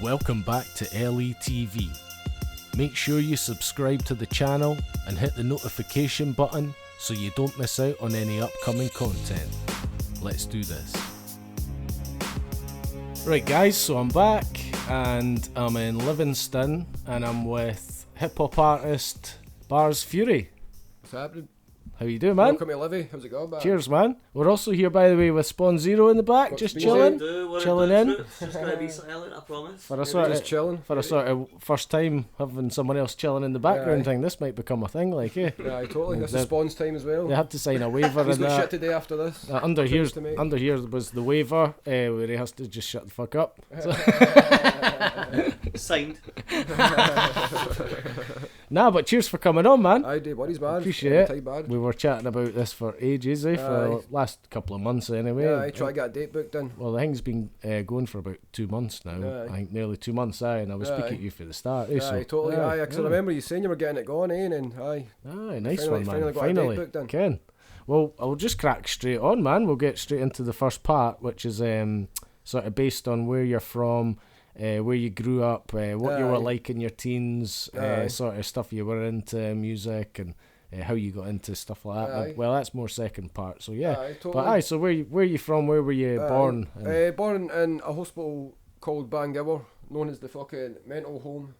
Welcome back to LETV. Make sure you subscribe to the channel and hit the notification button so you don't miss out on any upcoming content. Let's do this. Right guys, so I'm back and I'm in Livingston and I'm with hip hop artist Barz Fury. What's happening? How you doing, man? Welcome to Livy. How's it going, man? Cheers, man. We're also here, by the way, with Spawn Zero in the back, just chilling, chilling in. It's just going to be silent, I promise. For a sort Just chilling. For a sort of first time having someone else chilling in the background thing, this might become a thing, like, eh? Yeah, totally. This is Spawn's time as well. They had to sign a waiver He's and got shit that. to do after this. Under here was the waiver where he has to just shut the fuck up. Signed. Nah, but cheers for coming on, man. I do buddies, man. Appreciate it. Bad. We were chatting about this for ages, for the last couple of months anyway. Yeah, I try to get a date booked in. Well, the thing's been going for about 2 months now. I think nearly 2 months, and I was speaking to you for the start. So, totally. Because I remember you saying you were getting it going, and nice one, man. Finally got a date booked in. Ken. Well, I'll just crack straight on, man. We'll get straight into the first part, which is sort of based on where you're from, where you grew up, what you were like in your teens, sort of stuff you were into, music, and how you got into stuff like that. Well, that's more second part. So yeah, totally. But so where are you from? Where were you born? Born in a hospital called Bangor, known as the fucking mental home.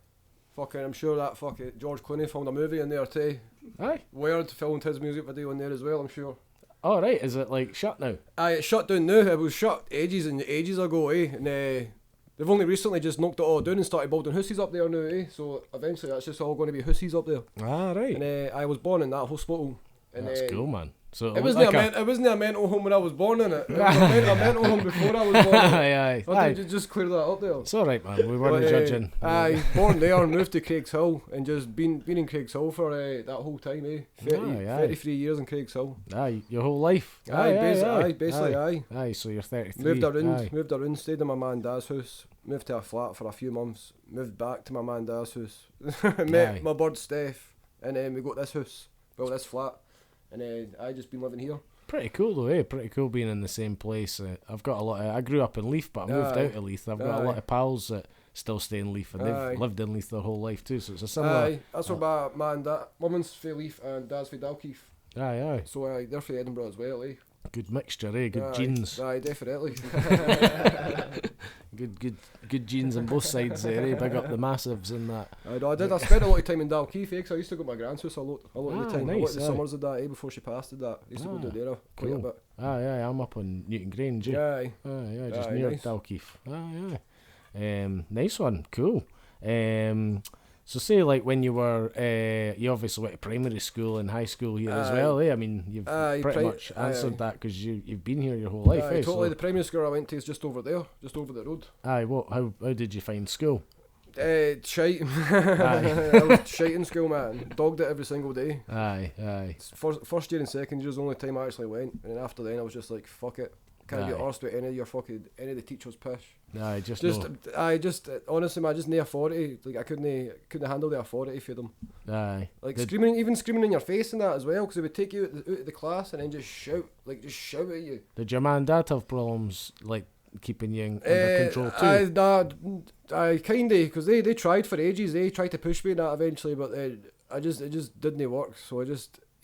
Fucking, I'm sure that fucking George Clooney filmed a movie in there too. Aye. Weird filmed his music video in there as well, I'm sure. Oh right, is it like shut now? It's shut down now. It was shut ages ago, and they've only recently just knocked it all down and started building houses up there now, So eventually that's just all going to be houses up there. Ah right. And I was born in that hospital. And, that's cool, man. So it wasn't a mental home when I was born in it. It was a mental home before I was born. Aye. I did just clear that up there. It's all right, man. We weren't judging. I born there, moved to Craigs Hill, and just been in Craigs Hill for that whole time. 33 years in Craigs Hill. Aye, your whole life. Basically. Aye, so you're 33. Moved around, stayed in my man and dad's house, moved to a flat for a few months, moved back to my man and dad's house, met my bird Steph, and then we got this house, this flat. And I just been living here. Pretty cool though, eh? Pretty cool being in the same place. I've got a lot of... I grew up in Leith, but I moved out of Leith. I've got a lot of pals that still stay in Leith, and they've lived in Leith their whole life too, so it's a similar... That's where my and dad... Mum's for Leith and dad's for Dalkeith. Aye. So they're for Edinburgh as well, eh? Good mixture, eh? Good genes. Aye, definitely. Good genes on both sides there, eh? Big up the massives and that. I spent a lot of time in Dalkeith, because I used to go to my grand's house a lot of the time. Nice, a lot of the summers of that, before she passed I used to go to there quite a bit. Aye, I'm up on Newton Grange, eh? Aye, just near nice. Dalkeith. Aye. Nice one, cool. So say like when you were, you obviously went to primary school and high school here as well, eh? I mean, you've pretty much answered that because you've been here your whole life, eh? Totally, the primary school I went to is just over there, just over the road. Aye, how did you find school? Shite. I was shite in school, man. Dogged it every single day. Aye. First year and second year was the only time I actually went, and then after then I was just like, fuck it. Can't get arsed with any of the teachers' pish. Honestly, man, I just no authority. Like I couldn't handle the authority for them. Aye. Like screaming in your face and that as well, because they would take you out of the class and then just shout at you. Did your man and dad have problems like keeping you under control too? I kinda, because they tried for ages. They tried to push me in that eventually, but it just didn't work. So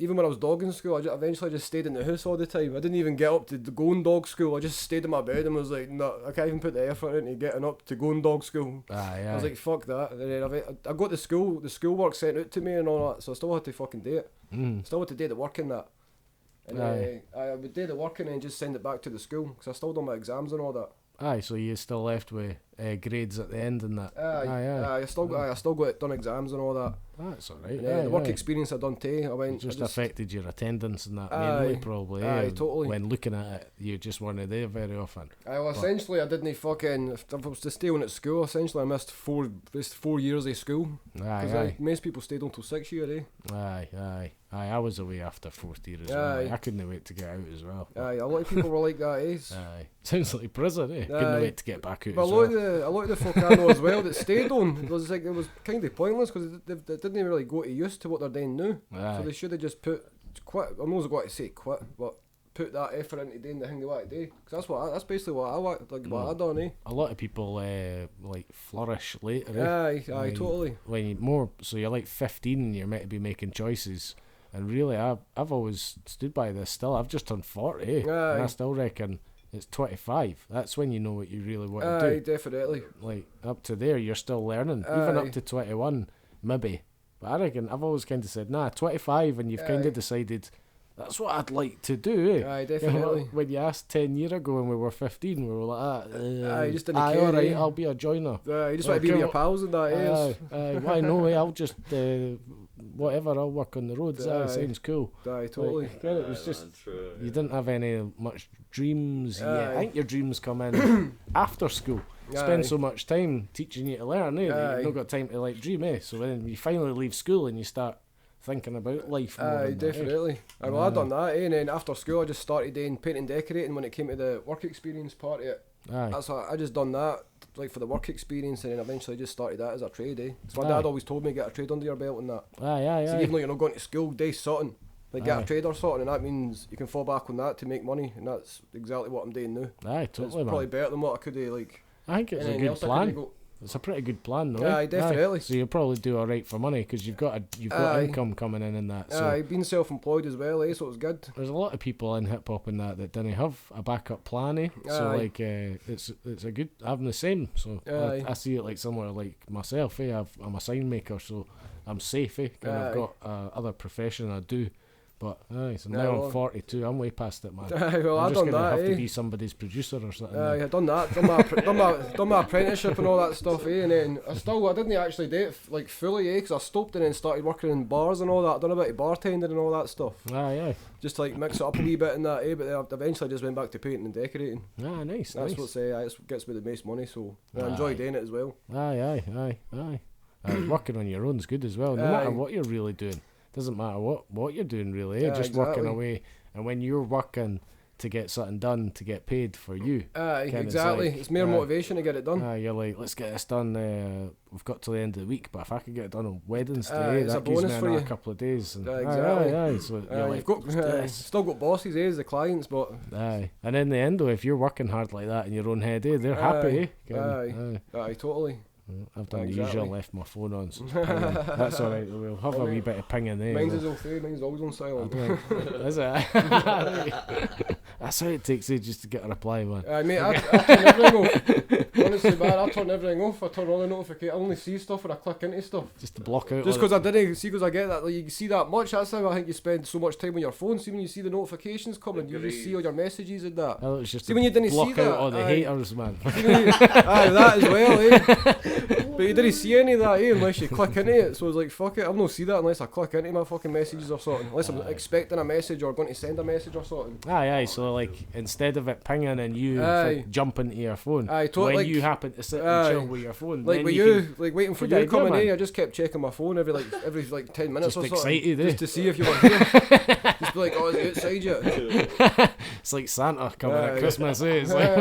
even when I was dogging school, I eventually just stayed in the house all the time. I didn't even get up to go and dog school. I just stayed in my bed and was like, no, I can't even put the effort into getting up to go and dog school. I was like, fuck that. And then I got the schoolwork sent out to me and all that, so I still had to fucking do it. Still had to do the work in that. And I would do the work and then just send it back to the school, because I still done my exams and all that. Aye, so you still left with grades at the end and that. I still got done exams and all that. That's alright. The work experience I done too. It just affected your attendance and that mainly, probably. Totally. When looking at it, you just weren't there very often. Essentially, I didn't fucking. If I was to stay on at school, essentially I missed 4 years of school. Most people stayed until 6 years, eh? Aye. I was away after 4th year as well. I couldn't wait to get out as well. A lot of people were like that, eh? Sounds like prison, eh? Couldn't wait to get back out. But a lot of the folk I know as well that stayed on, it was kind of pointless, because they didn't really go to use to what they're doing now. So they should have just quit. I'm not going to say quit, but put that effort into doing the thing they want to do. Because that's basically what I want, like what I done, eh? A lot of people like flourish later. Aye, totally. When you more, so you're like 15 and you're meant to be making choices. And really, I've always stood by this still. I've just turned 40, and I still reckon it's 25. That's when you know what you really want to do. Aye, definitely. Like, up to there, you're still learning. Even up to 21, maybe. But I reckon I've always kind of said, 25, and you've kind of decided, that's what I'd like to do, eh? Aye, definitely. When you asked 10 years ago when we were 15, we were like, you just didn't care, alright, eh? I'll be a joiner. You just want to be with your pals and that, eh? Why no, eh? I'll just, whatever, I'll work on the roads. Sounds cool. Aye, totally. Like, it was just, you didn't have any much dreams yet. I think your dreams come in after school. Spend so much time teaching you to learn, eh? That you've not got time to like dream, eh? So then you finally leave school and you start thinking about life more. Aye, definitely. Well, I done that, eh? And then after school I just started doing painting and decorating when it came to the work experience part of it. That's I just done that like for the work experience, and then eventually just started that as a trade, eh? So my dad always told me get a trade under your belt and that. So even though you're not going to school, do something. Like get a trade or something, and that means you can fall back on that to make money, and that's exactly what I'm doing now. Totally, it's probably better than what I could do, like. I think it's a good plan. It's a pretty good plan, though. Aye, definitely. So you'll probably do alright for money because you've got income coming in and that. So being self-employed as well, eh? So it's good. There's a lot of people in hip hop and that didn't have a backup plan, eh? So like, it's a good. I'm the same. So I see it like somewhere like myself, eh? I'm a sign maker, so I'm safe, eh? And I've got other profession I do. But so now I'm 42. I'm way past it, man. Well, I'm I've just done gonna that. have to be somebody's producer or something. I've done that. Done my apprenticeship and all that stuff, eh? And then I didn't actually do it like fully, eh? Because I stopped and then started working in bars and all that. Done a bit of bartending and all that stuff. Just like mix it up a wee bit and that, eh? But then I eventually just went back to painting and decorating. Nice. That's what it gets me the most money, so I enjoy doing it as well. Aye. Working on your own's good as well. No matter what you're really doing. Doesn't matter what you're doing really, just working away. And when you're working to get something done to get paid for you, exactly. It's more motivation to get it done. You're like, let's get this done. We've got till the end of the week, but if I could get it done on Wednesday, it's that a bonus gives me for you. A couple of days. And Exactly. So you're you've got still got bosses, eh, as the clients, but and in the end, though, if you're working hard like that in your own head, they're happy. Aye, totally. I've done the usual, left my phone on, so that's alright. We'll have a wee bit of pinging there. Mine's is okay, mine's always on silent. Is it? That's how it takes ages to get a reply, man. Mate, I turn everything off. Honestly, man, I turn everything off. I turn all the notifications. I only see stuff when I click into stuff. Just to block out. Just because I didn't see, because I get that, like, you see that much. That's how I think you spend so much time on your phone. See when you see the notifications coming, you just see all your messages and that. It's just see when you didn't block see out that. all the haters, man. That as well, eh? But you didn't see any of that, eh? Unless you click into it. So it's like, fuck it, I'll not see that unless I click into my fucking messages or something. Unless I'm expecting a message or going to send a message or something. So like instead of it pinging and you jump into your phone, totally, when you happen to sit and chill with your phone, like with you, like waiting for you coming, eh? I just kept checking my phone every 10 minutes just or something. Excited, just to see if you were here. Just be like, oh, is it outside yet? It's like Santa coming at Christmas, eh? It's like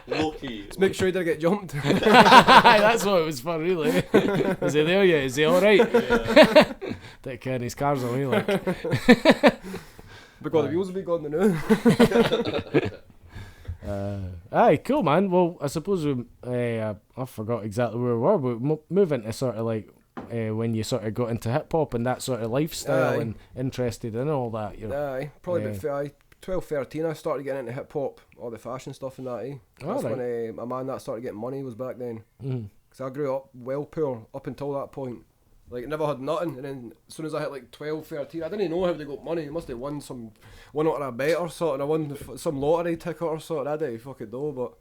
Loki. Just make sure you didn't get jumped. That's what it was for, really. Is he there yet? Is he alright? That kid, his car's away, like. Because the wheels will be gone now. Aye, cool, man. Well, I suppose I forgot exactly where we were, but moving to sort of like when you sort of got into hip hop and that sort of lifestyle and interested in all that. Probably about 12, 13 I started getting into hip hop, all the fashion stuff and that, eh? That's when my man that started getting money was back then. Because I grew up well poor up until that point. Like, never had nothing, and then as soon as I hit like 12, 13, I didn't know how they got money. I must have won out of a bet or something. I won some lottery ticket or something. I didn't fucking know, but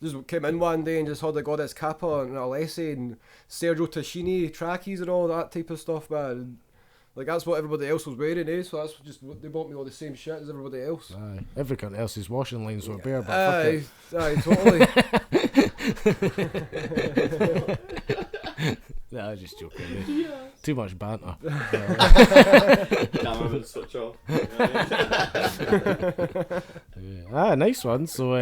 just came in one day and just heard the Goddess Kappa and Alessi and Sergio Tacchini trackies and all that type of stuff, man. Like, that's what everybody else was wearing, eh? So that's just, they bought me all the same shit as everybody else. Aye. Everyone else's washing lines were bare, but aye, totally. Nah, I'm just joking. Too much banter. Camera would switch off. Nice one. So,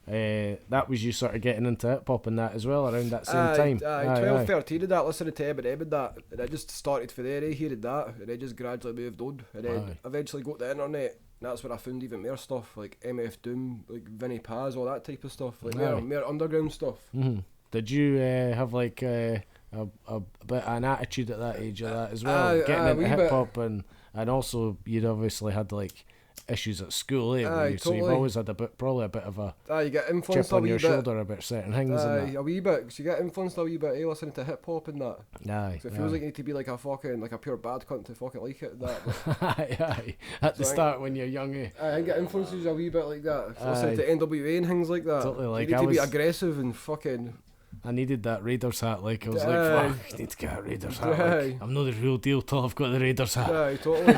that was you sort of getting into hip hop and that as well around that same time. 12, 13 of that, listening to Eminem and that, and I just started for there, hearing that, and I just gradually moved on, and then eventually got the internet, and that's where I found even more stuff, like MF Doom, like Vinnie Paz, all that type of stuff, like more underground stuff. Mm-hmm. Did you have like a bit of an attitude at that age of that as well, getting into hip hop, and also you'd obviously had like issues at school, totally. So you've always had probably a bit of a you get influenced chip on your shoulder about certain things. A wee bit, so you get influenced a wee bit, listening to hip hop and that. So it feels like you need to be like a fucking, like a pure bad cunt to fucking like it and that. At the start when you're young, I get influences a wee bit like that. Listening to NWA and things like that. Totally, like you need to be aggressive and fucking. I needed that Raiders hat, like I was like, fuck, I need to get a Raiders hat. Like, I'm not the real deal till I've got the Raiders hat. Totally.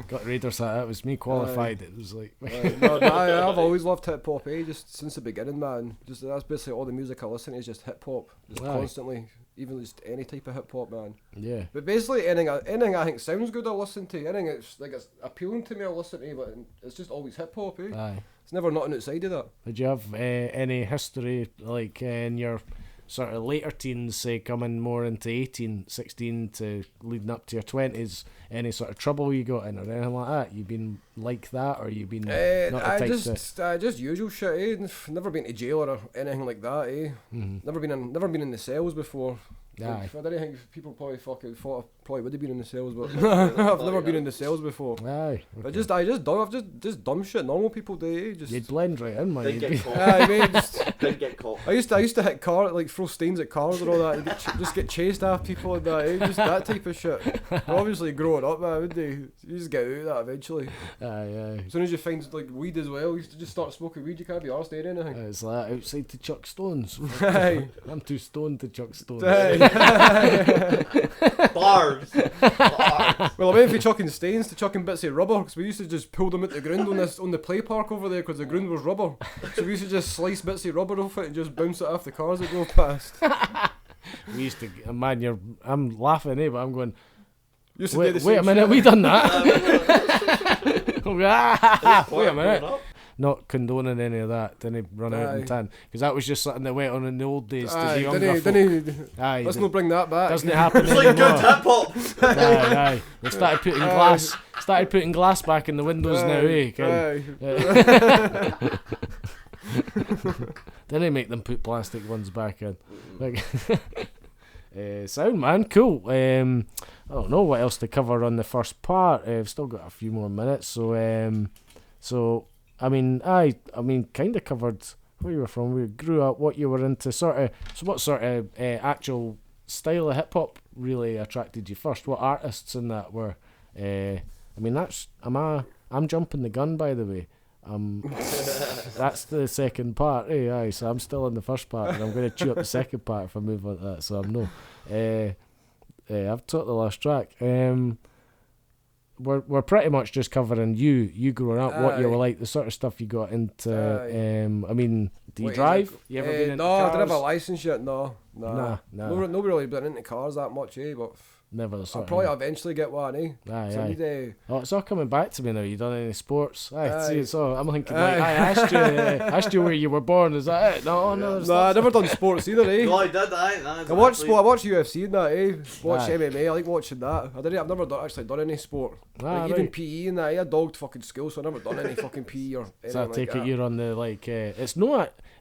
Got Raiders hat. That was me qualified. It was like I've always loved hip hop. Just since the beginning, man. Just that's basically all the music I listen to is just hip hop, just constantly. Even just any type of hip hop, man. Yeah. But basically, anything I think sounds good, I listen to. Anything it's appealing to me, I listen to. But it's just always hip hop, It's never nothing outside of that. Did you have any history like in your sort of later teens, say coming more into 18, 16 to leading up to your 20s, any sort of trouble you got in or anything like that? You been like that, or you been not the type just usual shit, Never been to jail or anything like that, Mm-hmm. Never been in the cells before. Like, I don't think people probably fucking thought I probably would have been in the cells, but I've never been in the cells before. Okay. I've just dumb shit normal people do. Just you'd blend right in, man. Didn't get caught. Didn't get caught. I used to hit cars, like throw stains at cars and all that, and just get chased after people and that. Just that type of shit. Obviously, growing up, man, would you just get out of that eventually. As soon as you find like weed as well, you used to just start smoking weed. You can't be arsed or anything. It's like outside to chuck stones. I'm too stoned to chuck stones. Bars. Well, I went from chucking stains to chucking bits of rubber, because we used to just pull them at the ground on the play park over there, because the ground was rubber. So we used to just slice bits of rubber off it and just bounce it off the cars that go past. We used to, man, I'm laughing, but I'm going, wait a minute, we done that? Wait a minute. Not condoning any of that, didn't run out in tan, because that was just something that went on in the old days to the younger folk. Let's not bring that back. Doesn't happen It's anymore. like good hip hop. They started putting glass back in the windows now, Then they make them put plastic ones back in. Like, sound, man, cool. I don't know what else to cover on the first part. I've still got a few more minutes, so I mean, kind of covered where you were from, where you grew up, what you were into, what sort of actual style of hip hop really attracted you first? What artists in that were? I'm jumping the gun, by the way. That's the second part, so I'm still in the first part, and I'm going to chew up the second part if I move on to that. So I'm I've totally lost track. We're pretty much just covering you growing up, what you were like, the sort of stuff you got into. Do you drive? You ever been into cars? cars? I don't have a license yet. No. Nah. Nobody really been into cars that much, but never the sort. I'll probably eventually get one, it's all coming back to me now. You done any sports? See, it's all. I'm thinking like, I asked you where you were born. Is that it? No. I never done sports either, No, I did. I watch UFC and that, Watch MMA. I like watching that. I've never actually done any sport. Even PE and that. I dogged fucking school, so I've never done any fucking PE or anything. So I take it you're on the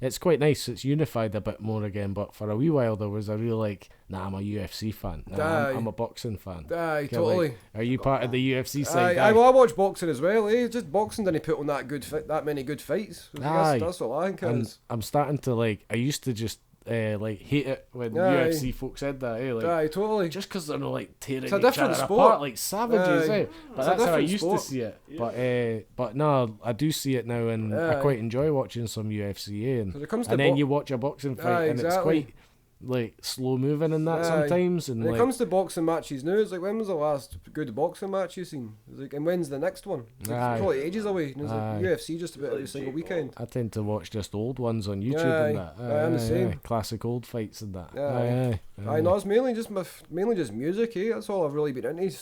it's quite nice. It's unified a bit more again, but for a wee while there was a real I'm a UFC fan. I'm a boxing fan. Totally. Are you part of the UFC side? I watch boxing as well. Just boxing didn't put on that many good fights. That's what I think it is. I'm starting to I used to just hate it when UFC folks said that. Totally. Just because they're not tearing each different other sport. apart like savages. But that's how I used sport. to see it. But no, I do see it now, and I quite enjoy watching some UFC. And then you watch a boxing fight, and it's quite slow moving in that sometimes. And when it comes to boxing matches now, it's when was the last good boxing match you seen? It's and when's the next one? It's probably ages away. And it's UFC just about every single weekend. I tend to watch just old ones on YouTube and that. I'm the same. Classic old fights and that. No, it's mainly just music. That's all I've really been into.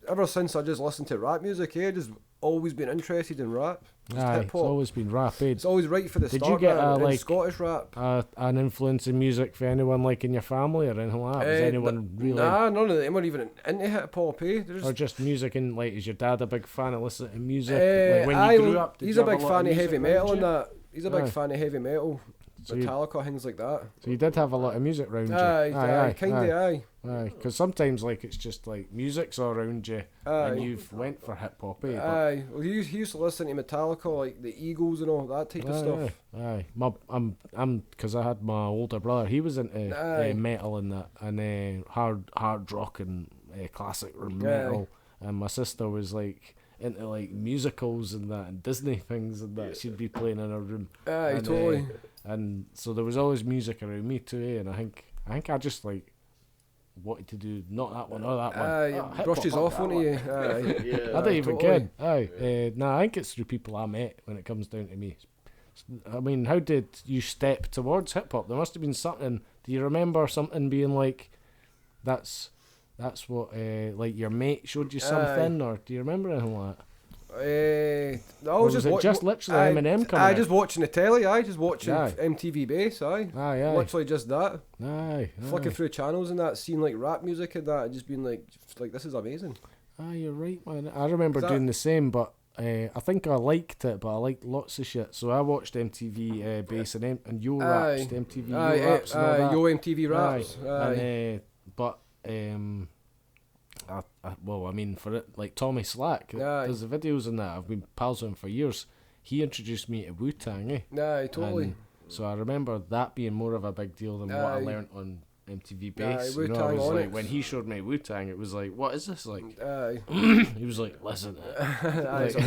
Ever since I just listened to rap music. I just always been interested in rap. Just Aye, hip it's hop. always been rap. Eh? It's always right for the Did start. you get man, and like Scottish rap? an influence in music for anyone like in your family or anything like that? Was anyone really? Nah, none of them were even into hip hop. Or just music and like, is your dad a big fan of listening to music? Like when aye, you grew up, did he's you a have big lot fan of music heavy around metal and you? that. He's a big Aye. fan of heavy metal, So you, Metallica, things like that. so you did have a lot of music around you. Aye, kinda, aye. Aye, because sometimes like it's just like music's all around you, Aye. and you've went for hip hop, eh? Aye, well, he used to listen to Metallica, like the Eagles and all that type of stuff. Aye. I'm because I had my older brother. He was into Aye. metal and that, and hard rock and classic metal. And my sister was like into like musicals and that, and Disney things and that. She'd be playing in her room. Aye, and, totally. And so there was always music around me too, eh? And I think I just like wanted to do not that one or that one. Aye, hip-hop, brushes fuck off that on one. you. Aye. Yeah. I don't even totally. care. Aye. Nah, I think it's through people I met when it comes down to me. I mean, how did you step towards hip hop? There must have been something. Do you remember something being like, that's what like your mate showed you something, or do you remember anything like that? I Or was was it just literally aye, Eminem coming I out? just watching the telly. I just watching Aye. MTV Base. Aye, Aye. literally just that. Aye. Flicking through channels and that, seeing like rap music and that, and just being like this is amazing. Aye, you're right, man. I remember Is that- doing the same, but I think I liked it, but I liked lots of shit. So I watched MTV Base and Yo Aye. Raps, MTV Aye, Yo Raps and all that. Yo MTV Raps. Aye. And, but well, I mean, for it, like Tommy Slack, Aye. there's the videos and that. I've been pals with him for years. He introduced me to Wu-Tang, eh? Aye, totally. And so I remember that being more of a big deal than what I Aye. learnt on MTV Aye, Base. I Wu-Tang was like, Onyx. when he showed me Wu-Tang, it was like, what is this like? Aye. He was like, listen. Aye, it's Like-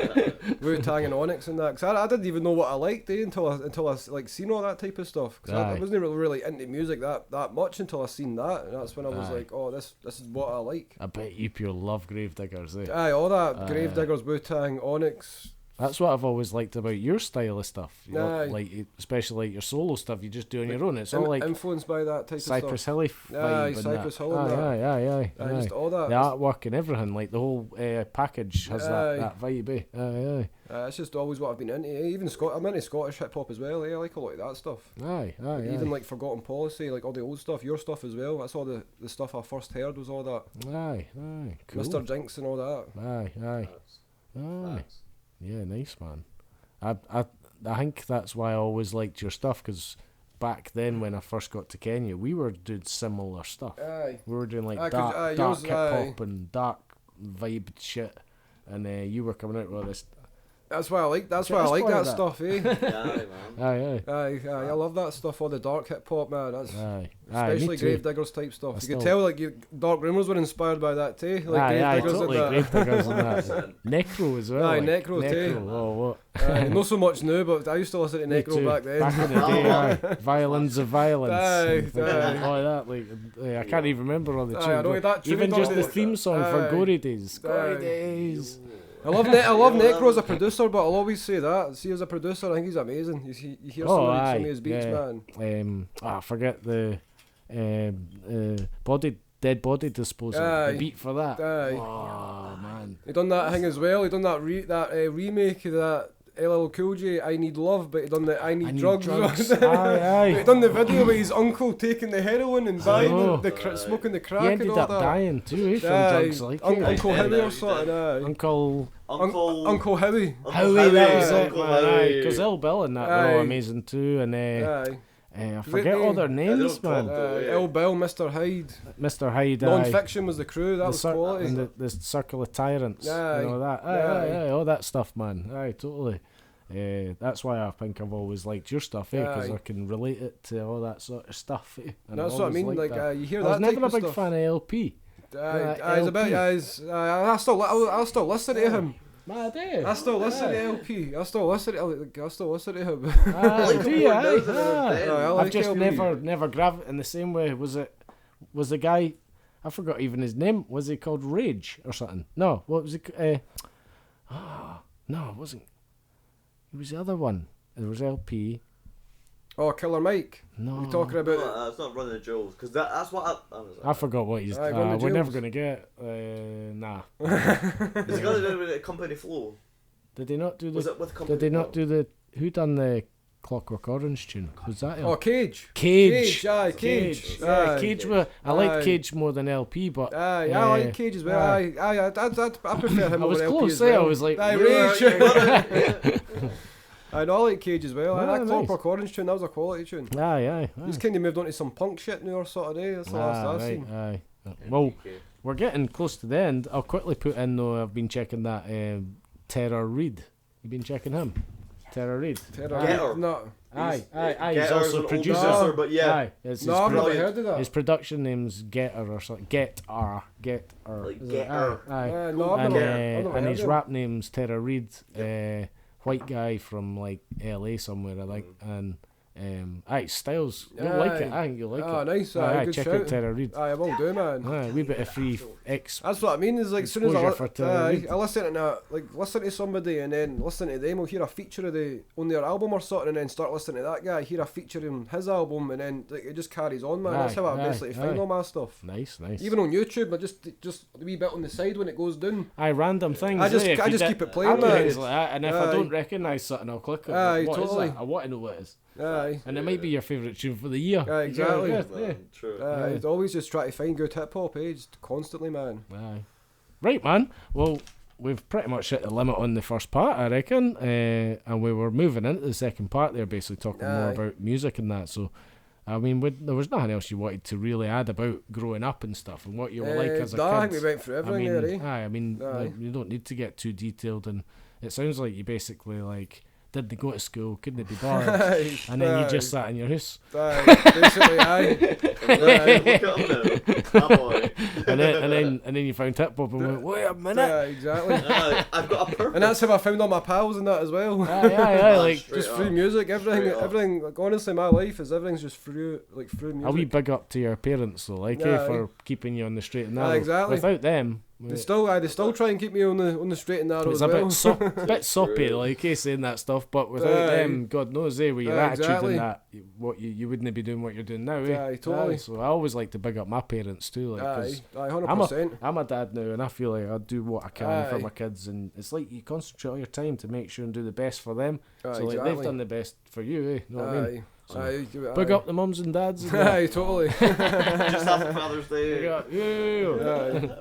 amazing. Wu-Tang and Onyx and that. 'Cause I didn't even know what I liked until I like seen all that type of stuff. 'Cause I Aye. wasn't really into music that much until I seen that, and that's when I was Aye. like, oh, this is what I like. I bet you pure love Gravediggers, eh? Aye, all that Aye. Gravediggers, Wu-Tang, Onyx. That's what I've always liked about your style of stuff. You know, Aye. like especially like your solo stuff you just do on your own. It's all like influenced by that type Cypress of stuff. Hilly vibe Aye, and Cypress that. Hill and that. Aye. Aye, just all that. The artwork and everything, like the whole package has Aye. that vibe, eh? Aye. It's just always what I've been into. Even I'm into Scottish hip hop as well. I like a lot of that stuff. Aye. Like, even like Forgotten Policy, like all the old stuff, your stuff as well. That's all the stuff I first heard was all that. Aye. Cool. Mr. Jinx and all that. Aye. Nice. Yeah, nice man. I think that's why I always liked your stuff, because back then when I first got to Kenya, we were doing similar stuff. Aye. We were doing like Aye, 'cause, dark yours- hip hop and dark vibed shit, and you were coming out with this. That's why I like. That's Get why I us like part that of that. stuff, eh? Yeah, man. Aye. I love that stuff. All the dark hip hop, man. That's Aye. especially me too. Gravediggers type stuff. I You still- could tell like Dark Rumours were inspired by that too. Like Aye, Gravediggers totally. and that. Gravediggers and that. Necro as well. Aye, like, Necro too. Oh, what? Not so much now, but I used to listen to Me Necro too. back then. Back in the day, aye. Violins of Violence. Aye, and things aye. all that. Like, I can't even remember all the tunes. Aye, I know but that tune even does just the it. theme song for Aye. Gory Days. Gory Aye. Days. I love Necro as a producer, but I'll always say that. See, as a producer, I think he's amazing. You hear Oh, some aye, of his beats, yeah. man. I forget the dead body disposal. Aye. The beat for that. Aye. Oh man. He done that thing as well. He done that remake of that LL Cool J, I Need Love, but he done the I Need Drugs. Aye. He done the video with his uncle taking the heroin and buying Oh. smoking the He crack and ended all up that. dying too, from Aye. drugs like Uncle Yeah, Howie yeah, or something. Aye. Uncle Uncle Howie. Howie, that was it, Uncle man. Howie. Because Ill Bill and that were all Aye. amazing too, and Aye. I forget all their they names, don't man. talk. L. Bill, Mr. Hyde. Mr. Hyde, Non-fiction was the crew. That the was quality. and the Circle of Tyrants, Aye. you know that, Aye. all that stuff, man. Aye, totally. That's why I think I've always liked your stuff, because Aye. I can relate it to all that sort of stuff. And That's I've what I always mean. liked Like that. you hear I that was never type a of big stuff. fan of LP. He's a bit. I still listen to him. I do. I still listen to LP. I still listen to him. Do you? Aye, those are aye. the I I've like just LP. never grabbed in the same way. Was the guy? I forgot even his name. Was he called Rage or something? No. What was it? No, it wasn't. It was the other one. There was LP. Oh, Killer Mike. No. You talking about? No, it's not running the jewels, because that's what I was I forgot what he's. Aye, Run the we're never Jewels. gonna get. Nah. It's got to do with the company flow. Did they not do the? Was it with Company Did they not Pop? do the? Who done the Clockwork Orange tune? Was that him? Oh, Cage. Cage. Aye, Cage. Cage. Yeah, Aye. Cage. I like Aye. Cage more than LP, but Aye, I like Cage as well. aye. I prefer him I was over LP close as there. well. I was like, Aye, yeah, Rage. I know, I like Cage as well. Ah, That nice. Clockwork Orange tune, that was a quality tune. aye. He's kind of moved on to some punk shit now or sort of day. That's the last I've seen. Aye. Well, we're getting close to the end. I'll quickly put in though. I've been checking that Terror Reid. You been checking him? Terror Reid. Getter. No. Aye. He's Getter's also an producer. older sister, but yeah. Aye. It's No, I've his, never brilliant. heard of that. his production name's Getter or something. Getter. Like Is it? Getter. Aye. No, I've And, never heard and of his him. rap name's Terror Reid. White guy from like LA somewhere, I think. And Styles, you'll like it. I think you'll like it. Nice. Aye, Good check shout. out Terror Reid. Aye, I will do, man. Aye, wee bit of free X. That's what I mean. Is like as soon as Exposure for Terror Reid. I listen to somebody and then listen to them, or hear a feature of on their album or something, and then start listening to that guy, hear a feature on his album, and then like, it just carries on, man. That's how I basically find all my stuff. Nice. Even on YouTube, I just a wee bit on the side when it goes down. Random things. I just if you keep it playing, I do man. things like that, and if I Aye. don't recognise something, I'll click it. Aye, What is totally. that? I want to know what it is. Aye. And it might be your favourite tune for the year. Aye, exactly. Yeah. True. Aye, always just try to find good hip hop, just constantly, man. Aye. Right, man. Well, we've pretty much hit the limit on the first part, I reckon. And we were moving into the second part there, basically talking more Aye. about music and that. So, I mean, there was nothing else you wanted to really add about growing up and stuff and what you were like as a kid. I think we went through everything there, eh? I mean, Aye. you don't need to get too detailed, and it sounds like you basically like didn't go to school, couldn't be bothered, Aye, and then you aye. just sat in your house, Aye, basically, aye. Look at him now. My boy. and then you found hip hop and went, wait a minute. Aye, exactly. I've got a purpose. And that's how I found all my pals and that as well. Aye, like Straight Just up. through music, Straight up. everything. Like honestly, my life is everything's just through music. a wee big up to your parents though, like Aye. for keeping you on the straight and narrow. Aye, exactly. Without them, They still try and keep me on the straight and narrow it's as a well. bit soppy, like saying that stuff. But without Aye. them, God knows, with your Aye, attitude exactly. and that, what you wouldn't be doing what you're doing now. Aye, totally. So I always like to big up my parents too, like 'cause Aye, 100%. I'm a dad now, and I feel like I do what I can for Aye. my kids, and it's like you concentrate all your time to make sure and do the best for them. Aye, So like exactly. they've done the best for you, You know what I mean? So, Aye, big aye. up the mums and dads. And that. Aye, totally. Just after Father's Day. Big up you.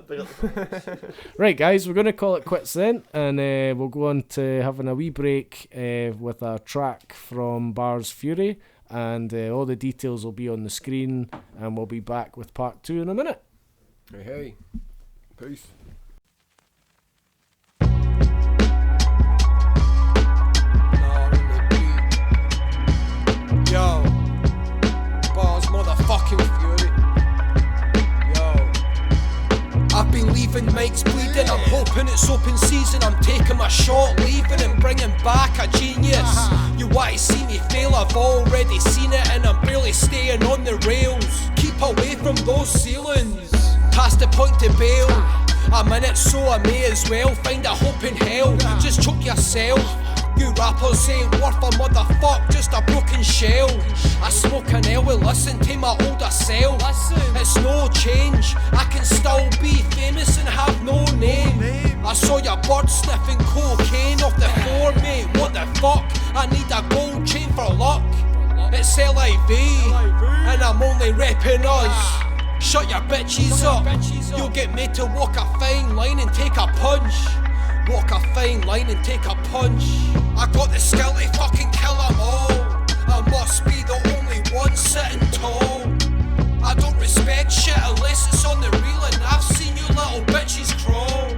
Big up the Right, guys, we're going to call it quits then, and we'll go on to having a wee break with a track from Barz Fury, and all the details will be on the screen, and we'll be back with part 2 in a minute. Hey, peace. Yo, Barz motherfucking Fury. Yo, I've been leaving mics bleeding. I'm hoping it's open season. I'm taking my shot, leaving and bringing back a genius. You want to see me fail? I've already seen it, and I'm barely staying on the rails. Keep away from those ceilings. Past the point to bail. I'm in it, so I may as well find a hope in hell. Just choke yourself. You rappers ain't worth a motherfuck, just a broken shell. I smoke an L and listen to my older self. It's no change, I can still be famous and have no name. I saw your bird sniffing cocaine off the floor, mate. What the fuck? I need a gold chain for luck. It's LIV, and I'm only repping us. Shut your bitches up. You'll get made to walk a fine line and take a punch. Walk a fine line and take a punch. I got the skill to fucking kill them all. I must be the only one sitting tall. I don't respect shit unless it's on the reel, and I've seen you little bitches crawl.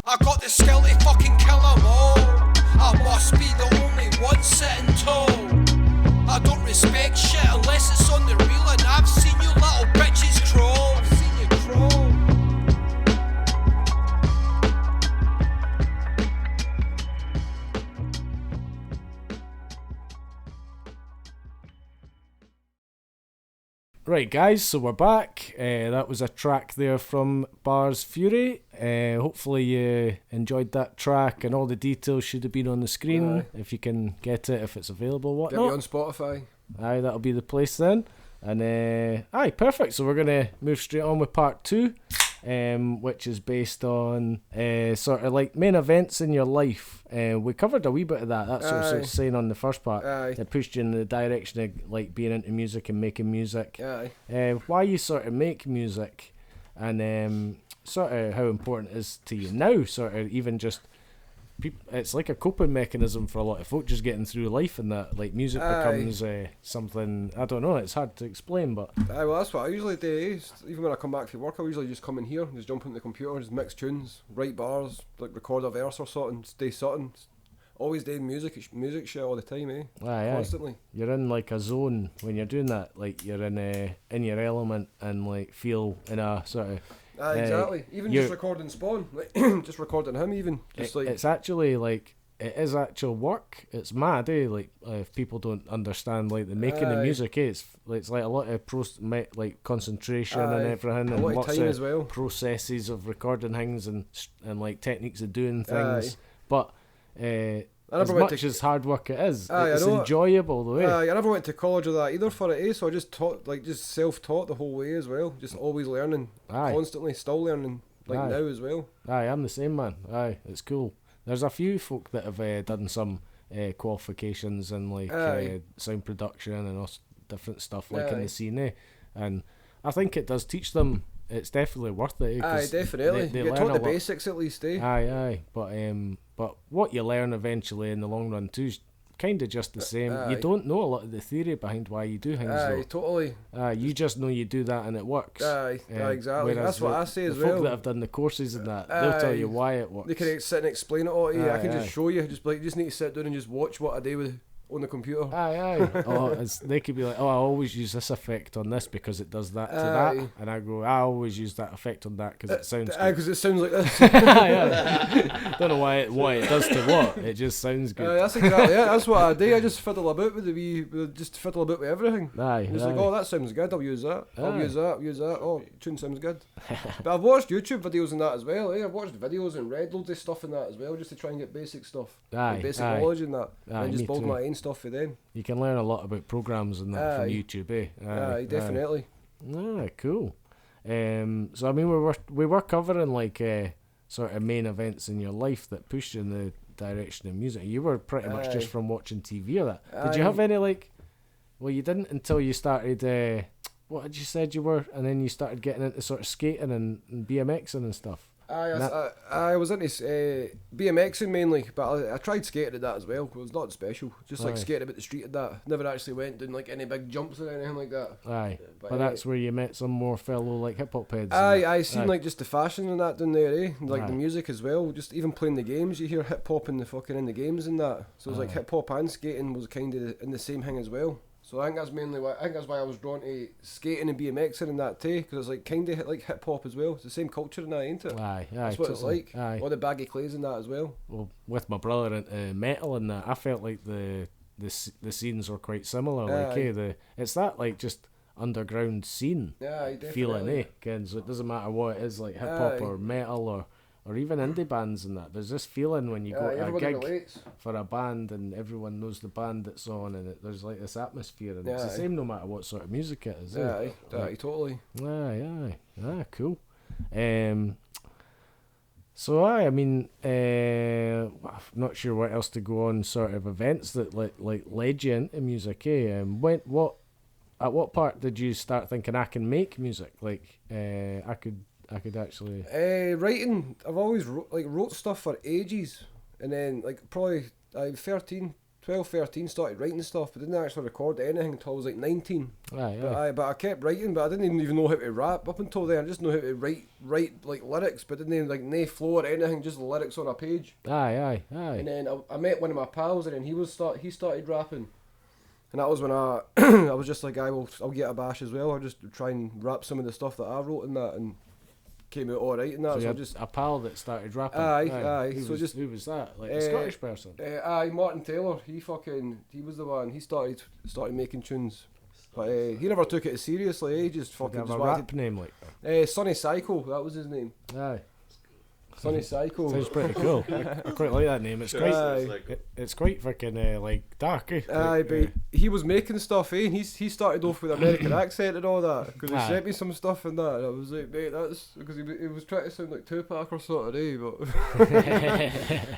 I got the skill to fucking kill them all. I must be the only one sitting tall. I don't respect shit unless it's on the reel, and I've seen you little bitches crawl. I've seen you crawl. Right, guys, so we're back. That was a track there from Barz Fury. Hopefully you enjoyed that track, and all the details should have been on the screen. Aye. If you can get it, if it's available, Get me whatnot. on Spotify. Aye, that'll be the place then. And aye, perfect. So we're gonna move straight on with part 2, which is based on sort of like main events in your life. We covered a wee bit of that. That's what I was saying on the first part. It pushed you in the direction of like being into music and making music. Why you sort of make music, and sort of how important it is to you now. Sort of even just. It's like a coping mechanism for a lot of folk just getting through life, and that like music becomes something, I don't know, it's hard to explain, but well, that's what I usually do. Even when I come back from work, I usually just come in here, just jump on the computer, just mix tunes, write bars, like record a verse or something, stay something. Always doing music shit all the time, constantly. You're in like a zone when you're doing that, like you're in your element and like feel in a sort of exactly. Even just recording Spawn, like just recording him, even just like it's actually like it is actual work. It's mad, Like if people don't understand like the making the music, it's like a lot of like concentration and everything, and lots time of as well. Processes of recording things and like techniques of doing things. But as much as hard work it is, it's enjoyable the way. I never went to college or that either for it, so I just taught, like just self-taught the whole way as well. Just always learning, constantly, still learning, like now as well. I'm the same, man. It's cool. There's a few folk that have done some qualifications in like sound production and all different stuff like in the scene, and I think it does teach them. It's definitely worth it. Definitely. They you get taught the basics at least, But what you learn eventually in the long run too is kind of just the same. You don't know a lot of the theory behind why you do things. Totally. You just know you do that and it works. Exactly. That's what I say as well. The folk that have done the courses and that, they'll tell you why it works. They can sit and explain it all to you. I can just show you. Just like, you just need to sit down and just watch what I do with on the computer. They could be like, I always use this effect on this because it does that to that, and I go, I always use that effect on that because it sounds good. Because it sounds like this. Don't know why it does to what. It just sounds good. That's exactly it. That's what I do. I just fiddle about with everything. Just like, that sounds good. I'll use that. I'll use that. Oh, tune sounds good. But I've watched YouTube videos and that as well. I've watched videos and read loads of stuff in that as well, just to try and get basic stuff, basic knowledge in that, and just build my own stuff for them. You can learn a lot about programs and that from YouTube, definitely. Cool. So I mean, we were covering like sort of main events in your life that pushed you in the direction of music. You were pretty much just from watching TV or that. Did you have any like? Well, you didn't until you started. What had you said you were, and then you started getting into sort of skating and BMXing and stuff. I was into BMXing mainly, but I tried skating at that as well. It was not special, just like skating about the street at that. Never actually went doing like any big jumps or anything like that. But that's where you met some more fellow like hip hop heads. I seen like just the fashion and that down there, like the music as well. Just even playing the games, you hear hip hop in the games and that. So it was like hip hop and skating was kind of in the same thing as well. So I think that's mainly why I was drawn to skating and BMXing and that too, because it's like kind of like hip hop as well. It's the same culture and that, ain't it? That's what it's like. All the baggy clothes and that as well. Well, with my brother into metal and that, I felt like the scenes were quite similar. It's that like just underground scene feeling, so it doesn't matter what it is, like hip hop or metal or even indie bands and that. There's this feeling when you go to a gig for a band and everyone knows the band that's on, and there's like this atmosphere, and it's the same no matter what sort of music it is. Totally. Cool. So I mean, I'm not sure what else to go on. Sort of events that like led you into music. At what part did you start thinking I can make music? Like I could actually writing. I've always wrote stuff for ages, and then like probably 12, 13 started writing stuff, but didn't actually record anything until I was like 19. But I kept writing, but I didn't even know how to rap up until then. I just know how to write like lyrics, but didn't even like no flow or anything, just the lyrics on a page. And then I met one of my pals, and then he started rapping. And that was when I was just like, I'll get a bash as well. I'll just try and rap some of the stuff that I wrote in that, and came out alright in that. So just a pal that started rapping. Who was that? Like a Scottish person? Martin Taylor. He was the one. He started making tunes, but he never took it as seriously. He just fucking have a rap name like that. Sonny Psycho. That was his name. Sonny Psycho. Sounds pretty cool. I quite like that name. It's quite, it's quite fucking like dark, eh? Aye, but he was making stuff, eh? And he started off with American accent and all that. Because he sent me some stuff and that. And I was like, mate, that's because he was trying to sound like Tupac or sort of, eh?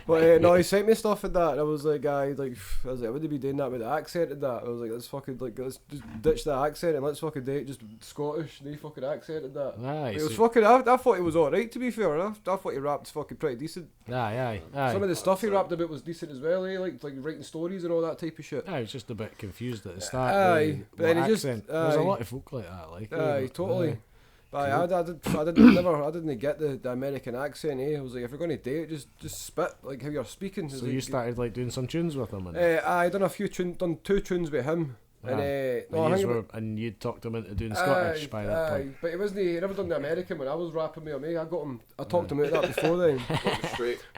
But no, he sent me stuff and that. And I was like, I was like, I wouldn't be doing that with the accent and that. I was like, let's fucking let's just ditch that accent and let's fucking do it just Scottish, no fucking accent and that. Aye, It was fucking. I thought it was alright, to be fair. I thought he rapped fucking pretty decent. Aye. Some of the stuff he rapped about was decent as well, eh? Like writing stories and all that type of shit. I was just a bit confused at the start. Aye, but then he just. There's a lot of folk like that, like. Aye, totally. Aye. But I didn't get the American accent, eh? I was like, if you're going to do it, just spit like how you're speaking. So you started like doing some tunes with him, and I done done 2 tunes with him. And you'd talked him into doing Scottish by that point. But he never done the American when I was rapping with him. I talked him out that before then.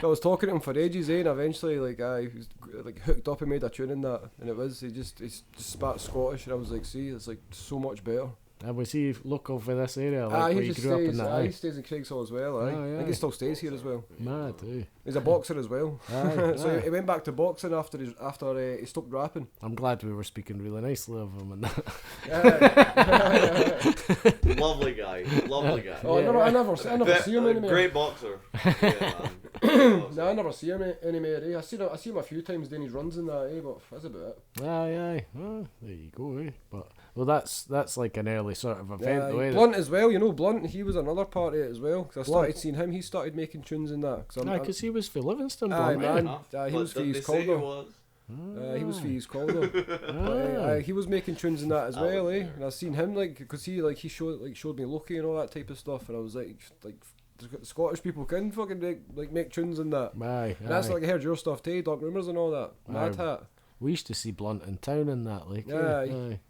I was talking to him for ages, and eventually he was like hooked up and made a tune in that, and he just spat Scottish, and I was like, see, it's like so much better. And was he local for this area? Like where he you just grew up in stays. that? He stays in Craigsall as well. I think he still stays here as well. Mad, eh? He's a boxer as well. So Aye. he went back to boxing after he stopped rapping. I'm glad we were speaking really nicely of him and that. Lovely guy. Oh, Yeah. I never see him anymore. Great boxer. Yeah, man. No, I never see him anymore. I see him a few times doing his runs and that, but that's about it. Aye. Well, there you go, eh? But that's like an early sort of event, though. Blunt as well, Blunt. He was another part of it as well. Because I started seeing him. He started making tunes in that. Because he was for Livingston. Aye, Blunt, man. eh? He was for his Calder. He was for his Calder. He was making tunes in that as well, eh? And I seen him because he showed me Loki and all that type of stuff, and I was like Scottish people can fucking make tunes in that. Aye. And that's like I heard your stuff too, Dark Rumours and all that. Mad Hat. We used to see Blunt in town and that, like. Aye.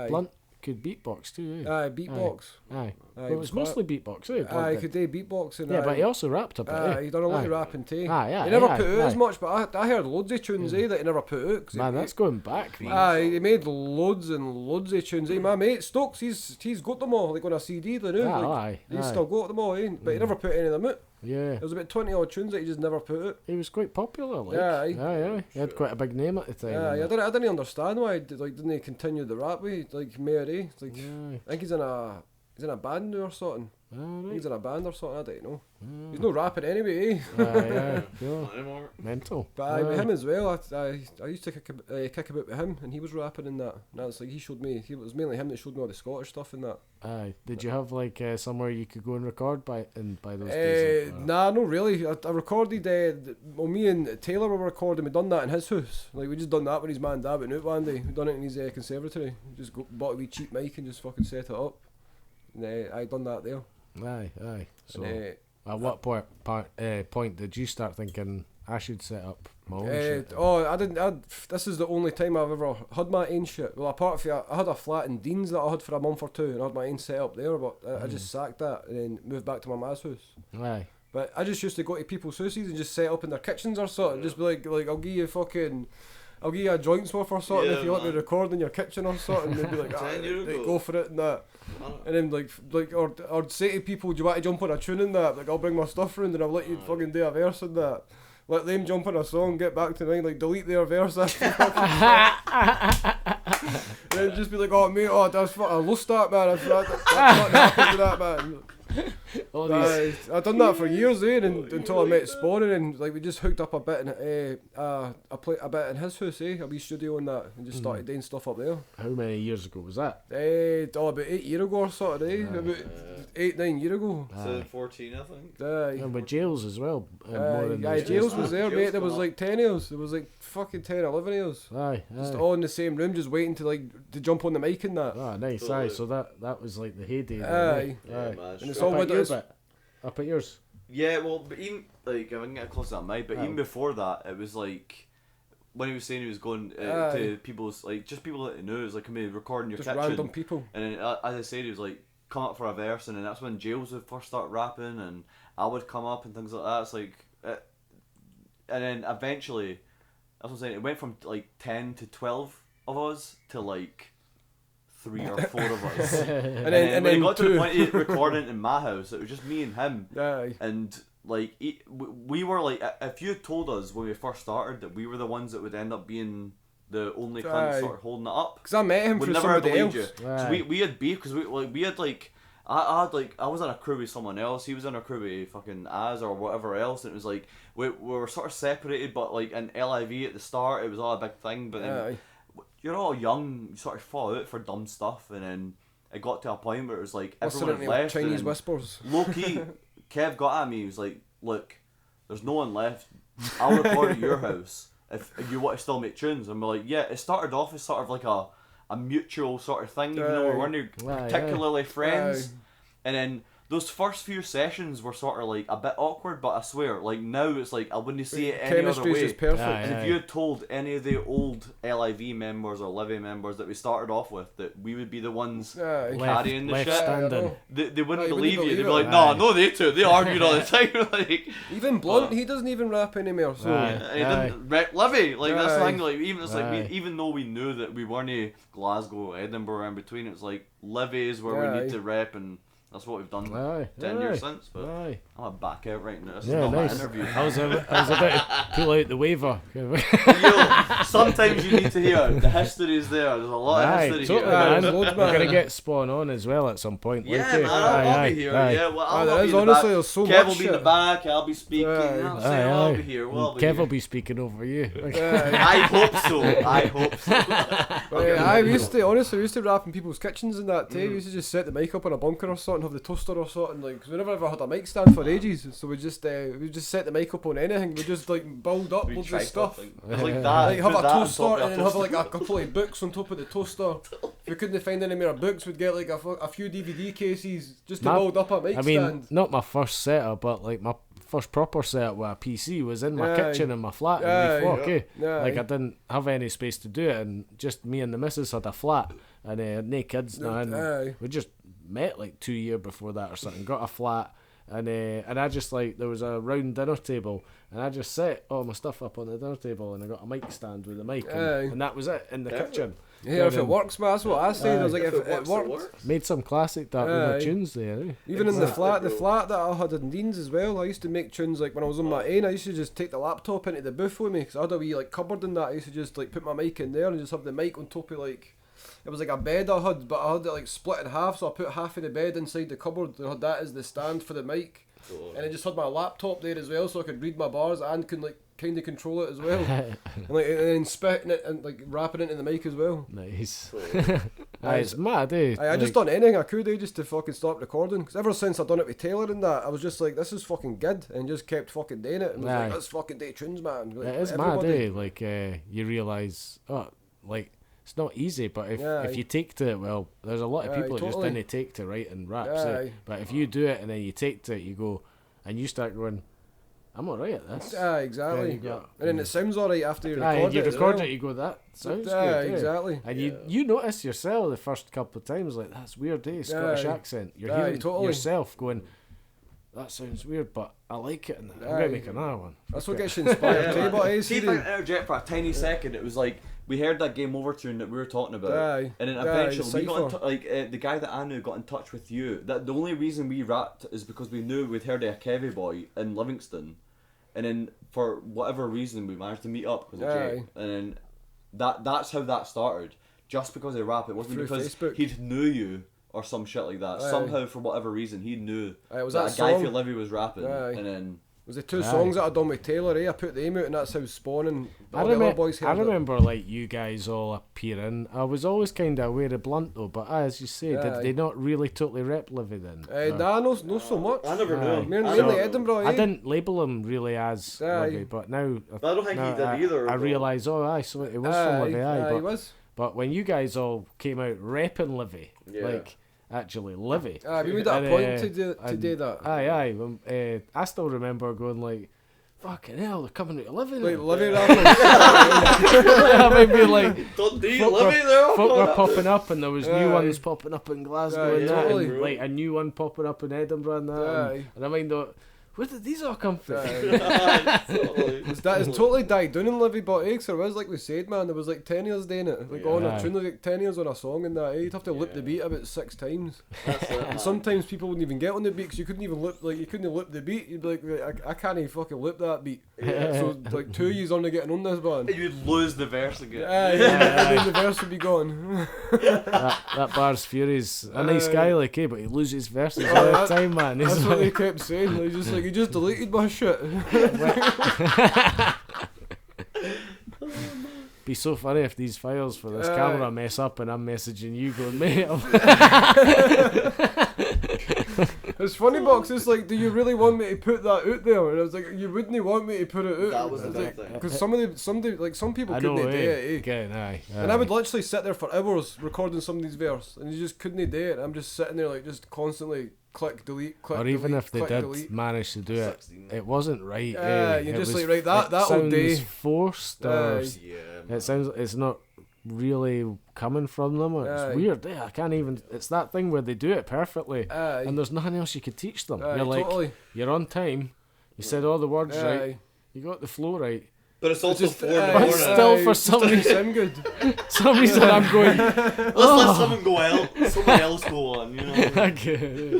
Blunt could beatbox too, eh? Aye, beatbox. Aye. But it was mostly beatbox, eh? Aye, he could do beatboxing. Yeah, but he also rapped a bit, eh? He done a lot of rapping too. Aye, he never put out as much, but I heard loads of tunes, that he never put out. Man, that's going back. He made loads and loads of tunes, My mate Stokes, he's got them all, on a CD, He's still got them all, but he never put any of them out. Yeah. There was about 20 odd tunes that he just never put out. He was quite popular, like. Aye. He had quite a big name at the time. I didn't understand why didn't he continue the rap way, Mary. I think he's in a band or something. Right. He's in a band or something, I don't know. He's no rapping anyway, eh? Yeah. Not anymore. Mental. But with him as well, I used to kick about with him, and he was rapping in that. And that's he showed me. It was mainly him that showed me all the Scottish stuff in that. Aye. Did you have somewhere you could go and record by those days? Nah, no, really. I recorded. Me and Taylor were recording. We done that in his house. We just done that when his man and dad went out one day. We done it in his conservatory. Just bought a wee cheap mic and just fucking set it up. And I done that there. Aye. So, at what point did you start thinking I should set up my own shit? I didn't. This is the only time I've ever had my own shit. Well, apart from I had a flat in Dean's that I had for a month or two, and I had my own set up there. But I just sacked that and then moved back to my ma's house. Aye. But I just used to go to people's houses and just set up in their kitchens or something. Just be like I'll give you a joints worth or something if you want to record in your kitchen or something. They'd be like, go for it and that. And then or I'd say to people, do you want to jump on a tune in that? I'll bring my stuff round and I'll let you fucking do a verse in that. Let them jump on a song, get back to mine, delete their verse after and then just be like, oh mate, that's I lost that, man. That's not happened to that, man. I've done that for years, until I met Sporran, and we just hooked up a bit in a bit in his house, a wee studio and that, and just started doing stuff up there. How many years ago was that? About 8 years ago or sort of, about 8-9 years ago. So 14, I think. And with Jails as well. Jails was there, mate. There was 10 years. There was fucking 10, 11 years. Aye. Just all in the same room, just waiting to jump on the mic and that. Ah, nice. Totally. Aye. So that was like the heyday. Aye. And it's all up at yours. Yeah, well, but even I can get close to that mic, but even before that, it was when he was saying he was going to people's just people that he knew, it was come in recording your just kitchen. Random people. And then, as I said, he was come up for a verse, and then that's when Jails would first start rapping, and I would come up and things like that. It's and then eventually, that's what I'm saying. It went from 10 to 12 of us to 3 or 4 of us. and then when it got to the point of recording in my house, it was just me and him. Aye. And like we were like, if you had told us when we first started that we were the ones that would end up being the only cunts sort of holding it up, because I met him we'd through never have somebody believed else. you. So we had beef because we had like. I was on a crew with someone else. He was on a crew with fucking Az or whatever else, and it was like we were sort of separated. But like in LIV at the start, it was all a big thing. But then you're all young, you sort of fall out for dumb stuff, and then it got to a point where it was like everyone had left. Chinese whispers. Low key, Kev got at me. He was like, "Look, there's no one left. I'll record at your house if you want to still make tunes." And we're like, "Yeah." It started off as sort of like a mutual sort of thing, even though we weren't particularly friends. And then those first few sessions were sort of like a bit awkward, but I swear, like now it's like I wouldn't see it any other way. Just perfect. And if you had told any of the old LIV members or Livy members that we started off with that we would be the ones carrying the shit, they wouldn't believe you. They'd be like, no, they two, they argued all the time. Like even Blunt, he doesn't even rap anymore. So he didn't rap Livy. Like that's the thing. Like even it's like even though we knew that we weren't Glasgow, Edinburgh, in between, it's like Livy is where we need to rep and. That's what we've done 10 years since, but I'm going to back out right now. This is not my interview. I was about to pull out the waiver. Sometimes you need to hear the history is there. There's a lot of history totally, here. Man. We're going to get Spawn on as well at some point. Yeah, man, I'll be here. Yeah, well, I'll be honestly, there's so much Kev will be in the back, I'll be speaking. I'll be here. Kev will be speaking over you. I hope so. We used to rap in people's kitchens and that too. We used to just set the mic up on a bunker or something, have the toaster or something, like, cause we never ever had a mic stand for ages, so we just set the mic up on anything. We just like build up loads of stuff, like that, like have a toaster and then have like a couple of books on top of the toaster. If we couldn't find any more books, we'd get like a few DVD cases just to build up a mic stand. Not my first setup, but like my first proper setup with a PC was in my kitchen in my flat in Leaf Like I didn't have any space to do it, and just me and the missus had a flat, and no kids now, and we just met like 2 years before that or something, got a flat, and I just like, there was a round dinner table, and I just set all my stuff up on the dinner table, and I got a mic stand with a mic, and that was it in the kitchen. Yeah, if it works, man, that's what I said. I was like, if it works. Made some classic tunes there. Even in the flat that I had in Dean's as well, I used to make tunes like when I was on my own. I used to just take the laptop into the booth with me, because I had a wee like cupboard in that. I used to just like put my mic in there and just have the mic on top of like, it was like a bed I had, but I had it like split in half, so I put half of the bed inside the cupboard and had that as the stand for the mic. And I just had my laptop there as well, so I could read my bars and could like kind of control it as well, and then spitting it and like rapping into the mic as well. Nice. It's mad, eh? I just done anything I could, just to fucking stop recording. Because ever since I done it with Taylor and that, I was just like, this is fucking good, and just kept fucking doing it. And was like, let's fucking do tunes, man. Like, it is mad, eh? Like you realise, like, it's not easy, but if you take to it, well, there's a lot of people that just didn't take to writing raps. But if you do it and then you take to it, you go, and you start going, I'm alright at this. Exactly. And then it sounds alright after you record it. You record it, you go, that sounds good. Exactly. And you notice yourself the first couple of times, like, that's weird, eh? Scottish accent. You're hearing yourself going, that sounds weird, but I like it, and I'm going to make another one. That's what gets you inspired too. But see if I can interject for a tiny second, it was like, we heard that Game Over tune that we were talking about, and then eventually we got the guy that I knew got in touch with you. That the only reason we rapped is because we knew we'd heard of a Kevy boy in Livingston, and then for whatever reason we managed to meet up because of Jake, and then that's how that started. Just because they rap, it wasn't through because Facebook. He knew you or some shit like that. Somehow, for whatever reason, he knew was that a guy for Livy was rapping, and then. Was the two songs that I done with Taylor, I put them out, and that's how Spawn and I remember like you guys all appearing. I was always kind of aware of Blunt though, but as you say, did they not really totally rep Livy then? Nah, no so much. I never knew him. Mainly Edinburgh. I didn't label him really as Livy, but now I don't think he did either. I realise, so it was from Livy, but he was. But when you guys all came out repping Livy, like. Actually, Livy. We made that a point to do that. I still remember going like, fucking hell, they're coming out of Livy. Like Livy rappers. I remember like, Dundee, Livy there. Folk were popping up, and there was new ones popping up in Glasgow and that, and like a new one popping up in Edinburgh and that. And I mean, Where did these all come from? It's totally died down in Livy, but there was, like we said, man, there was like 10 years doing it. Like on a tune, like 10 years on a song and that. You'd have to loop the beat about 6 times. And sometimes people wouldn't even get on the beat because you couldn't even loop, like you couldn't loop the beat. You'd be like, I can't even fucking loop that beat. So like 2 years on to getting on this band. And you'd lose the verse again. And then the verse would be gone. that Barz Fury's a nice guy, like, but he loses verses all the time, man. That's what they kept saying. Like, he just deleted my shit. Be so funny if these files for this camera mess up and I'm messaging you going, mate. It's funny, Box. It's like, do you really want me to put that out there? And I was like, you wouldn't want me to put it out. That was the thing. Because some people couldn't do it. Again, aye. And I would literally sit there for hours recording somebody's verse, and you just couldn't do it. I'm just sitting there like just constantly click delete, click. Or even delete, if they click, did delete. manage to do it, it wasn't right. You're just like, right, that'll do. Forced, or it sounds it's not really coming from them. It's weird. I can't even. It's that thing where they do it perfectly, and there's nothing else you could teach them. You're like, totally. You're on time. You said all the words right. You got the flow right. But it's also 4 in the But morning. still, for some reason, some reason I'm going. Let's let someone go out. Somebody else go on. You know.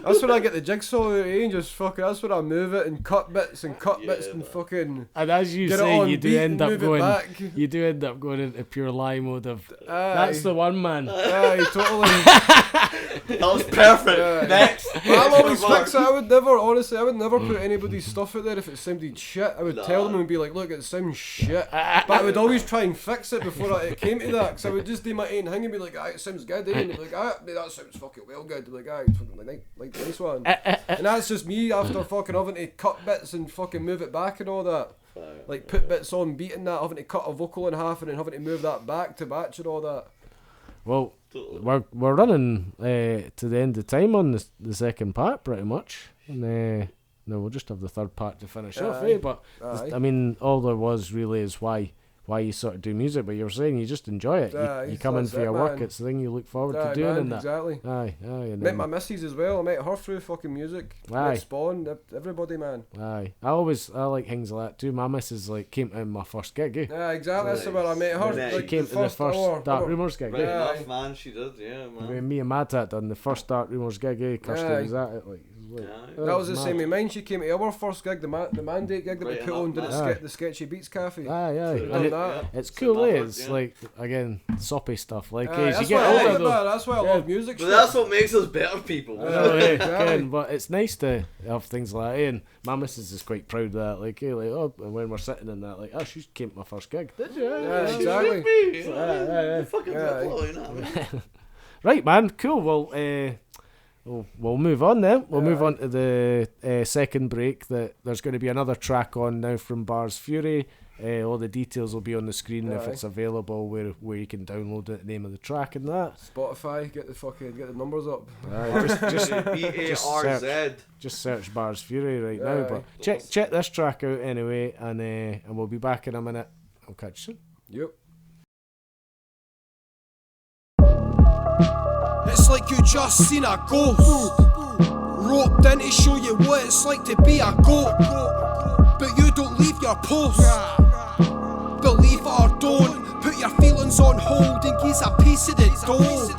That's when I get the jigsaw out, and just fucking. That's when I move it and cut bits and bits and fucking. And as you say, you do end up going. You do end up going into pure lie mode of. That's the one, man. Aye, totally. That was perfect. Next. I'll always fix it. I would never put anybody's stuff out there if it sounded shit. I would tell them and be like, look, it sounds shit. But I would always try and fix it before it came to that, because I would just do my own thing and be like, it sounds good, eh? And they'd be like, that sounds fucking well good. They'd be like, it's fucking like nice one. And that's just me after fucking having to cut bits and fucking move it back and all that. Like put bits on beat and that, having to cut a vocal in half and then having to move that back to batch and all that. Well, we're running to the end of time on the second part pretty much, and no, we'll just have the third part to finish off, But I mean, all there was really is why you sort of do music. But you were saying you just enjoy it. You come in for your work. It's the thing you look forward to doing, and that. Exactly. Aye. And met my missus as well. I met her through fucking music. Met Spawn. Everybody, man. Aye. I like things like that too. My missus came to my first gig. Yeah, exactly. That's where I met her. She came to the first Dark Rumours gig. Right enough, man. She did. Yeah, man. Me and Matt had done the first Dark Rumours gig. Kirsty was at it. That was the same with mine. She came to our first gig, the Mandate gig that we put on the Sketchy Beats Cafe. Aye. It's cool, It's like, again, soppy stuff. Like, as you that's get older, that's why I love music. But that's what makes us better people. Exactly. But it's nice to have things like that. And my missus is quite proud of that. Like, and when we're sitting in that, she came to my first gig. Did you? Yeah, exactly. Right, man. Cool. Well, we'll move on then. We'll move on to the second break. There's going to be another track on now from Barz Fury. All the details will be on the screen if it's available, where you can download it, the name of the track and that. Spotify, get the numbers up. Just BARZ. Just search Barz Fury right now. But check this track out anyway, and we'll be back in a minute. I'll catch you soon. Yep. It's like you just seen a ghost, roped in to show you what it's like to be a goat, but you don't leave your post. Believe it or don't, put your feelings on hold and gaze a piece of the dough.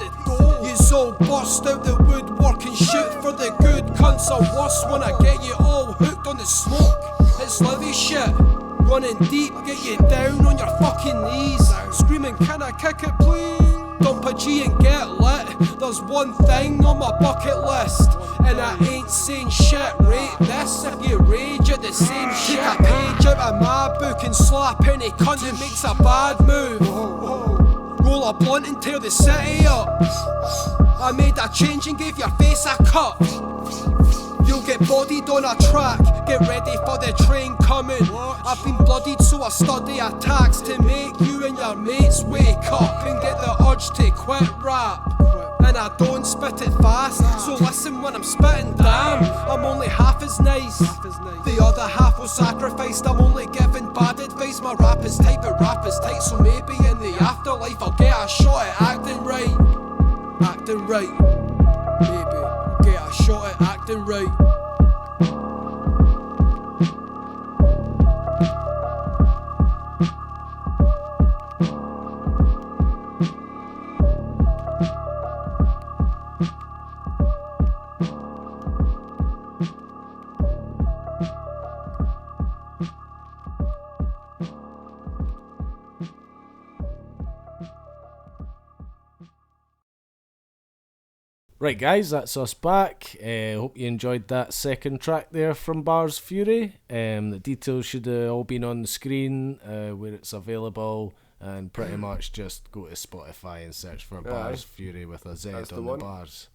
You's all bust out the woodwork and shoot for the good cunts or worse when I get you all hooked on the smoke. It's Livy shit, running deep, get you down on your fucking knees, screaming, can I kick it please? Dump a G and get lit. There's one thing on my bucket list, and I ain't saying shit. Rate this if you rage at the same shit. Take a page out of my book and slap any cunt who makes a bad move. Roll a blunt and tear the city up. I made a change and gave your face a cut. You'll get bodied on a track, get ready for the train coming. I've been bloodied so I study attacks to make you and your mates wake up and get the urge to quit rap. And I don't spit it fast, so listen when I'm spitting, damn, I'm only half as nice. The other half was sacrificed, I'm only giving bad advice. My rap is tight but rap is tight, so maybe in the afterlife I'll get a shot at acting right. Acting right, maybe get a shot at acting right. Right, guys, that's us back. Hope you enjoyed that second track there from Barz Fury. The details should have all been on the screen where it's available, and pretty much just go to Spotify and search for Barz Fury with a Z on the bars.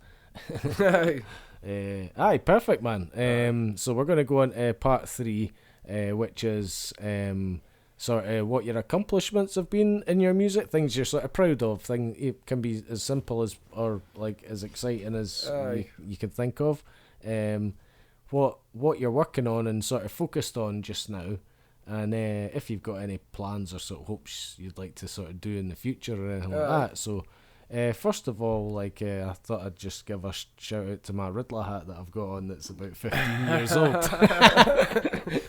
Aye, perfect, man. So we're going to go on to part 3, which is sort of what your accomplishments have been in your music, things you're sort of proud of. It can be as simple as or like as exciting as you can think of. What you're working on and sort of focused on just now, and if you've got any plans or sort of hopes you'd like to sort of do in the future or anything like that. So first of all, I thought I'd just give a shout out to my Riddler hat that I've got on that's about 15 years old.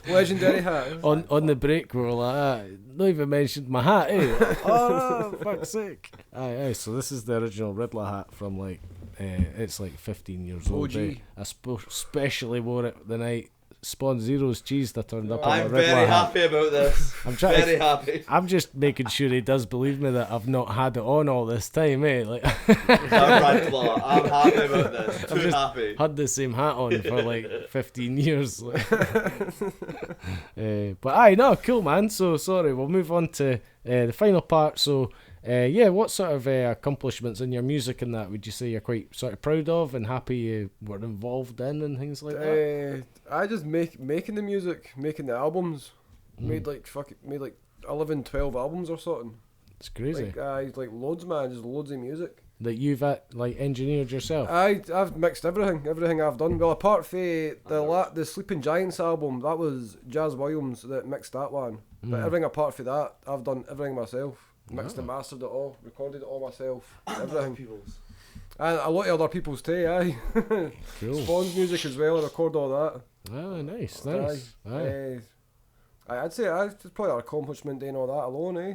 Legendary hat. On the break, we were like, not even mentioned my hat, eh? Oh, fuck's sake. Aye, so this is the original Riddler hat from it's 15 years old. OG. I specially wore it the night Spawn Zero's cheese that turned up on my I'm Riddler very hat. happy about this. I'm trying very happy. I'm just making sure he does believe me that I've not had it on all this time, eh? I'm Riddler. I'm happy about this. I've just happy. had the same hat on for 15 years. But aye, no, cool, man. So sorry, we'll move on to the final part. So what sort of accomplishments in your music and that would you say you're quite sort of proud of and happy you were involved in and things like that? I just making the music, making the albums. Made 11, 12 albums or something. It's crazy. Like loads, man, just loads of music. That you've engineered yourself? I've mixed everything I've done. Well, apart from the Sleeping Giants album, that was Jazz Williams that mixed that one. But everything apart from that, I've done everything myself. Mixed and mastered it all, recorded it all myself, everything. And a lot of other people's too, aye. Cool. Spawn's music as well, I record all that. Oh, nice. I'd say it's probably an accomplishment doing all that alone, eh?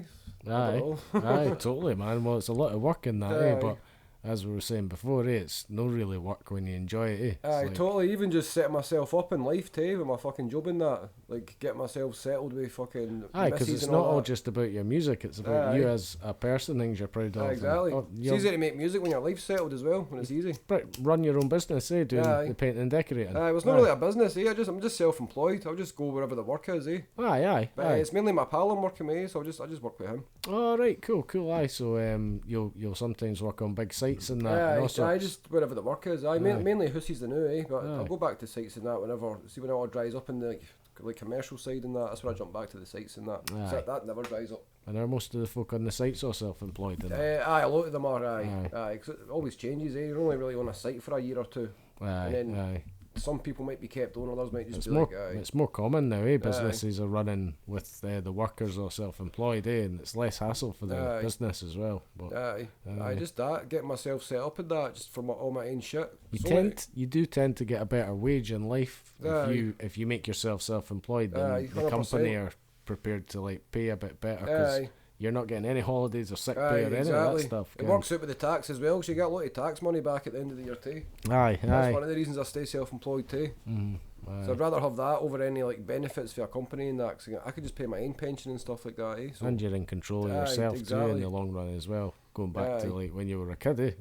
Aye, totally, man. Well, it's a lot of work in that, eh? But as we were saying before, it's no really work when you enjoy it, eh? Aye, totally. Even just setting myself up in life too with my fucking job and that, like getting myself settled with fucking. Aye, because it's not all just about your music; it's about you as a person, things you're proud of. Exactly. It's easy to make music when your life's settled as well, when it's easy. Run your own business, eh? Doing the painting and decorating. Aye, it's not really a business, eh? I'm just self-employed. I'll just go wherever the work is, eh? Aye. But it's mainly my pal I'm working with, so I just work with him. Oh right, cool. Aye, so you'll sometimes work on big sites and that. I just wherever the work is. Mainly Hussey's the new, eh? But I'll go back to sites and that when it all dries up in the like commercial side and that. That's when I jump back to the sites and that. So that never dries up. And are most of the folk on the sites all self-employed? Aye, a lot of them are. Aye, 'cause it always changes. Eh, you're only really on a site for a year or two. Aye. Some people might be kept on, others might just It's more common now, eh? Businesses are running with the workers or self-employed, eh? And it's less hassle for the business as well. But just that, getting myself set up in that, just for all my own shit. You do tend to get a better wage in life if you make yourself self-employed. Then the company are prepared to pay a bit better because you're not getting any holidays or sick pay or any of that stuff. It works out with the tax as well, so you get a lot of tax money back at the end of the year too. That's one of the reasons I stay self-employed too. So I'd rather have that over any benefits for a company and that, cause I could just pay my own pension and stuff like that. So, and you're in control of yourself too in the long run as well. Going back to when you were a kid, eh?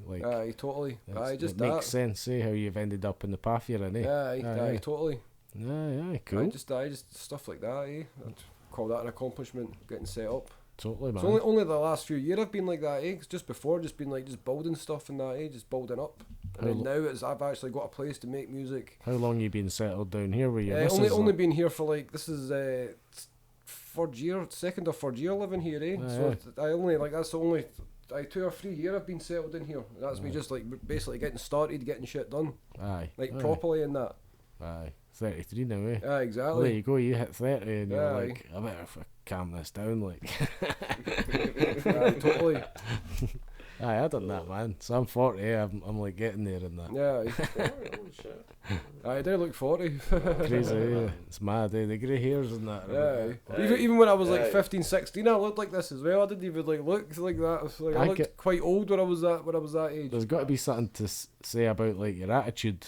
Totally. It makes sense, eh? How you've ended up in the path you're in, eh? Totally. Cool. Just stuff like that, eh? I'd call that an accomplishment, getting set up. Totally, man. It's only the last few years I've been like that, eh? 'Cause just before, just been just building stuff and that, eh? Just building up. And then now I've actually got a place to make music. How long you been settled down here? Where you only been here for this is second or third year living here, eh? I only that's the only 2 or 3 years I've been settled in here. That's me just basically getting started, getting shit done. Properly and that. 33 now, eh? Exactly. Well, there you go, you hit 30 and you're I better calm this down, totally. I done that, man. So I'm 40, I'm getting there in that. I do look 40. Crazy, yeah. It's mad, eh? The grey hairs and that. Even when I was 15, 16, I looked like this as well. I didn't even look like that. I looked quite old when I was that age. There's got to be something to say about your attitude,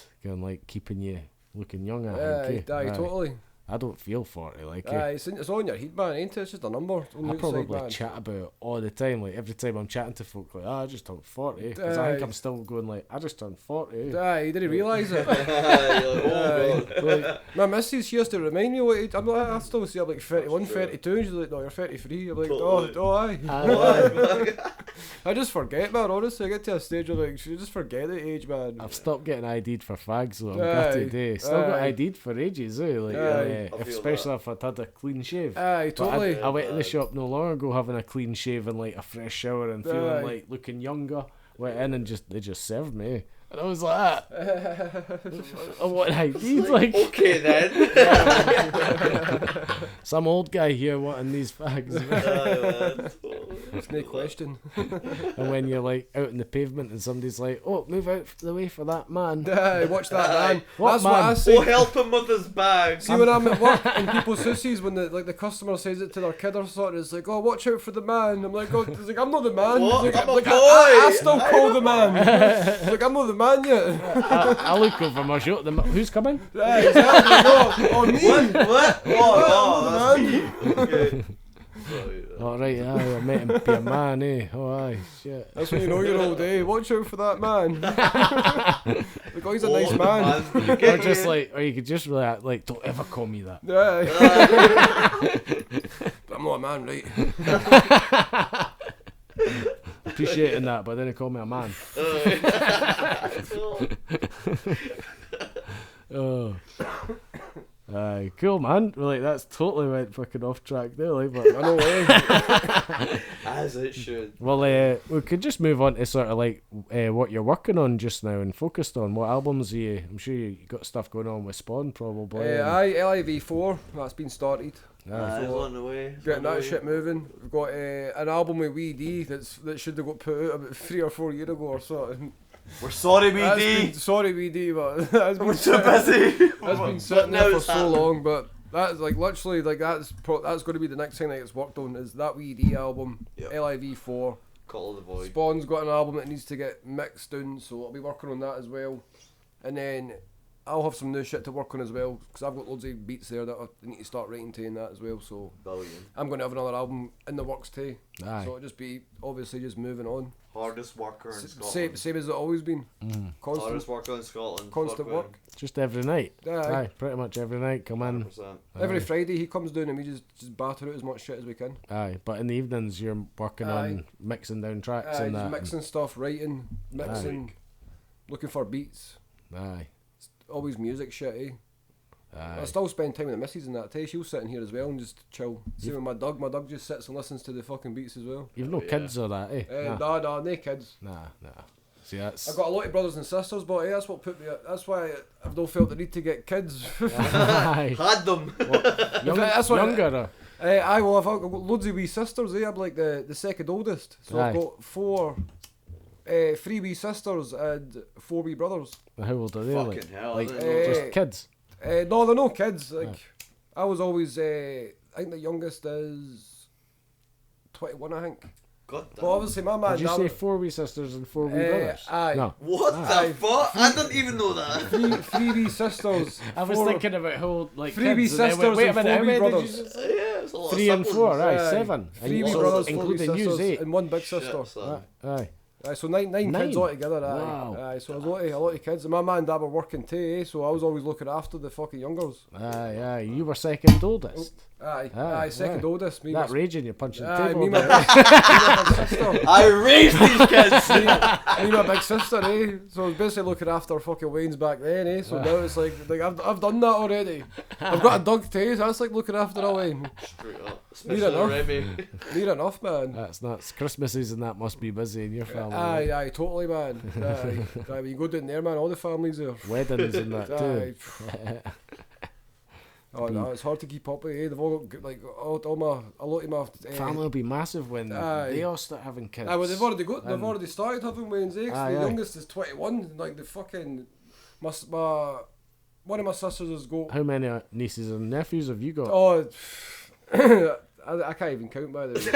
keeping you looking young. I think, totally. I don't feel 40, like it's all in your head, man, ain't it? It's just a number. On the I outside, probably man. chat about it all the time. Like every time I'm chatting to folk, like, I just turned 40. Because I think I'm still going like, I just turned 40. Aye, you didn't realise it. God. My missus, she has to remind me what age. I'm like, I still see I'm like 31, 32, and she's like, no, you're 33. I'm like, Totally. aye. I just forget, man, honestly. I get to a stage where like, you just forget the age, man. I've stopped getting ID'd for fags though. I'm gutted today. Still got ID'd for ages, like especially if I'd had a clean shave. Aye, But totally. I went to the shop no long ago having a clean shave and like a fresh shower and feeling like looking younger. Went in and they just served me. And I was like, I want ID. Like, Okay then. some old guy here wanting these fags. It's no question. And when you're like out in the pavement and somebody's like, oh, move out the way for that man. Aye, watch that, man. What That's man? what I say. Oh, help him with his bag. See, when I'm at work in people's houses, when the customer says it to their kid or something, it's like, oh, watch out for the man. I'm like, oh, it's like, I'm not the man. What? It's like, I'm a like, boy. I still call the man. It's like, I'm not the man yet. I look over my shoulder. Who's coming? Aye, exactly. Oh, me. What? Oh, that's man. me. Okay. Oh, right, aye, I met him be a man, eh? Oh, aye, shit. That's when you know you're all day. Watch out for that man. Like, oh, he's a nice man. Or just like, or you could just really like, don't ever call me that. Aye. But I'm not a man, right? Appreciating that, but then they call me a man. Oh. Aye, cool, man. Like, that's totally went fucking off track there, like, but I know way. As it should. well, we could just move on to sort of like what you're working on just now and focused on. What albums are you? I'm sure you got stuff going on with Spawn, probably. Aye, LIV4. That's been started. It's on the way. Getting that shit moving. We've got an album with Wee D that should have got put out about 3 or 4 years ago or something. We're sorry, BD. Sorry, Wee D, but that's been We're too busy. That's been sitting there for so long, but that's like literally like that's going to be the next thing that gets worked on is that Wee D album, LIV4. Call of the Void. Spawn's got an album that needs to get mixed down, so I'll be working on that as well. And then I'll have some new shit to work on as well, because I've got loads of beats there that I need to start writing to and that as well. So Brilliant. I'm going to have another album in the works too. Aye. So it'll just be obviously just moving on. Hardest worker in Scotland. Same as it always been. Constant. Hardest worker in Scotland. Constant Fuck work. Just every night. Aye. Pretty much every night. Come in. 100%. Every Friday he comes down and we just batter out as much shit as we can. Aye, but in the evenings you're working on mixing down tracks and Just that. mixing stuff, writing, mixing, looking for beats. Aye. Always music shit, eh? Aye. I still spend time with the missus and that too. She'll sit in here as well and just chill. Same with my dog just sits and listens to the fucking beats as well. You've no kids or that, eh? Nah, no kids. Nah. See, that's... I've got a lot of brothers and sisters, but that's what put me. That's why I've not felt the need to get kids. Aye. Had them. That's what- Younger or... I've got loads of wee sisters. I'm like the second oldest, so I've got 3 wee sisters and 4 wee brothers. How old are they? Fucking hell. Like, I didn't know just kids? No, they're no kids. Like I was always. I think the youngest is 21. I think. God damn. But obviously, my man. Did you say 4 wee sisters and 4 wee brothers? Aye. No. What the fuck? I didn't even know that. Three wee sisters. I was thinking about how old, like, 3 wee kids, and then sisters wait a and minute, 4 how wee many did brothers. you just say? Yeah, it's a lot 3 of and siblings. 4, aye, Aye. 7. 3 wee So brothers, 4 wee including you, sisters, 8. and 1 big Shit, sister. son. Aye. Aye, so nine kids altogether. Aye. Wow. Aye, so a lot of kids. And my man and dad were working too, eh? So I was always looking after the fucking youngers. Aye. You were second oldest. Aye, second oldest. Me, That raging, you're punching the aye, table. me, my there. big sister. I raised these kids. Me, my big sister, eh? So I was basically looking after fucking Wayne's back then, eh? So now it's like I've done that already. I've got a dog too, so that's like looking after a Wayne. Straight up. Near Especially enough. Remy. Near enough, man. That's nuts. Christmases and that must be busy in your family. Aye, totally, man. Aye, when you go down there, man, all the families there. Weddings and that too. Aye. Oh no, it's hard to keep up with. Eh? They've all got like a lot of my Family will be massive when they all start having kids. Well, they've already started having Wayne's eggs. Aye, The aye. youngest is 21. Like the fucking my one of my sisters has got. How many nieces and nephews have you got? Oh, I can't even count by the way.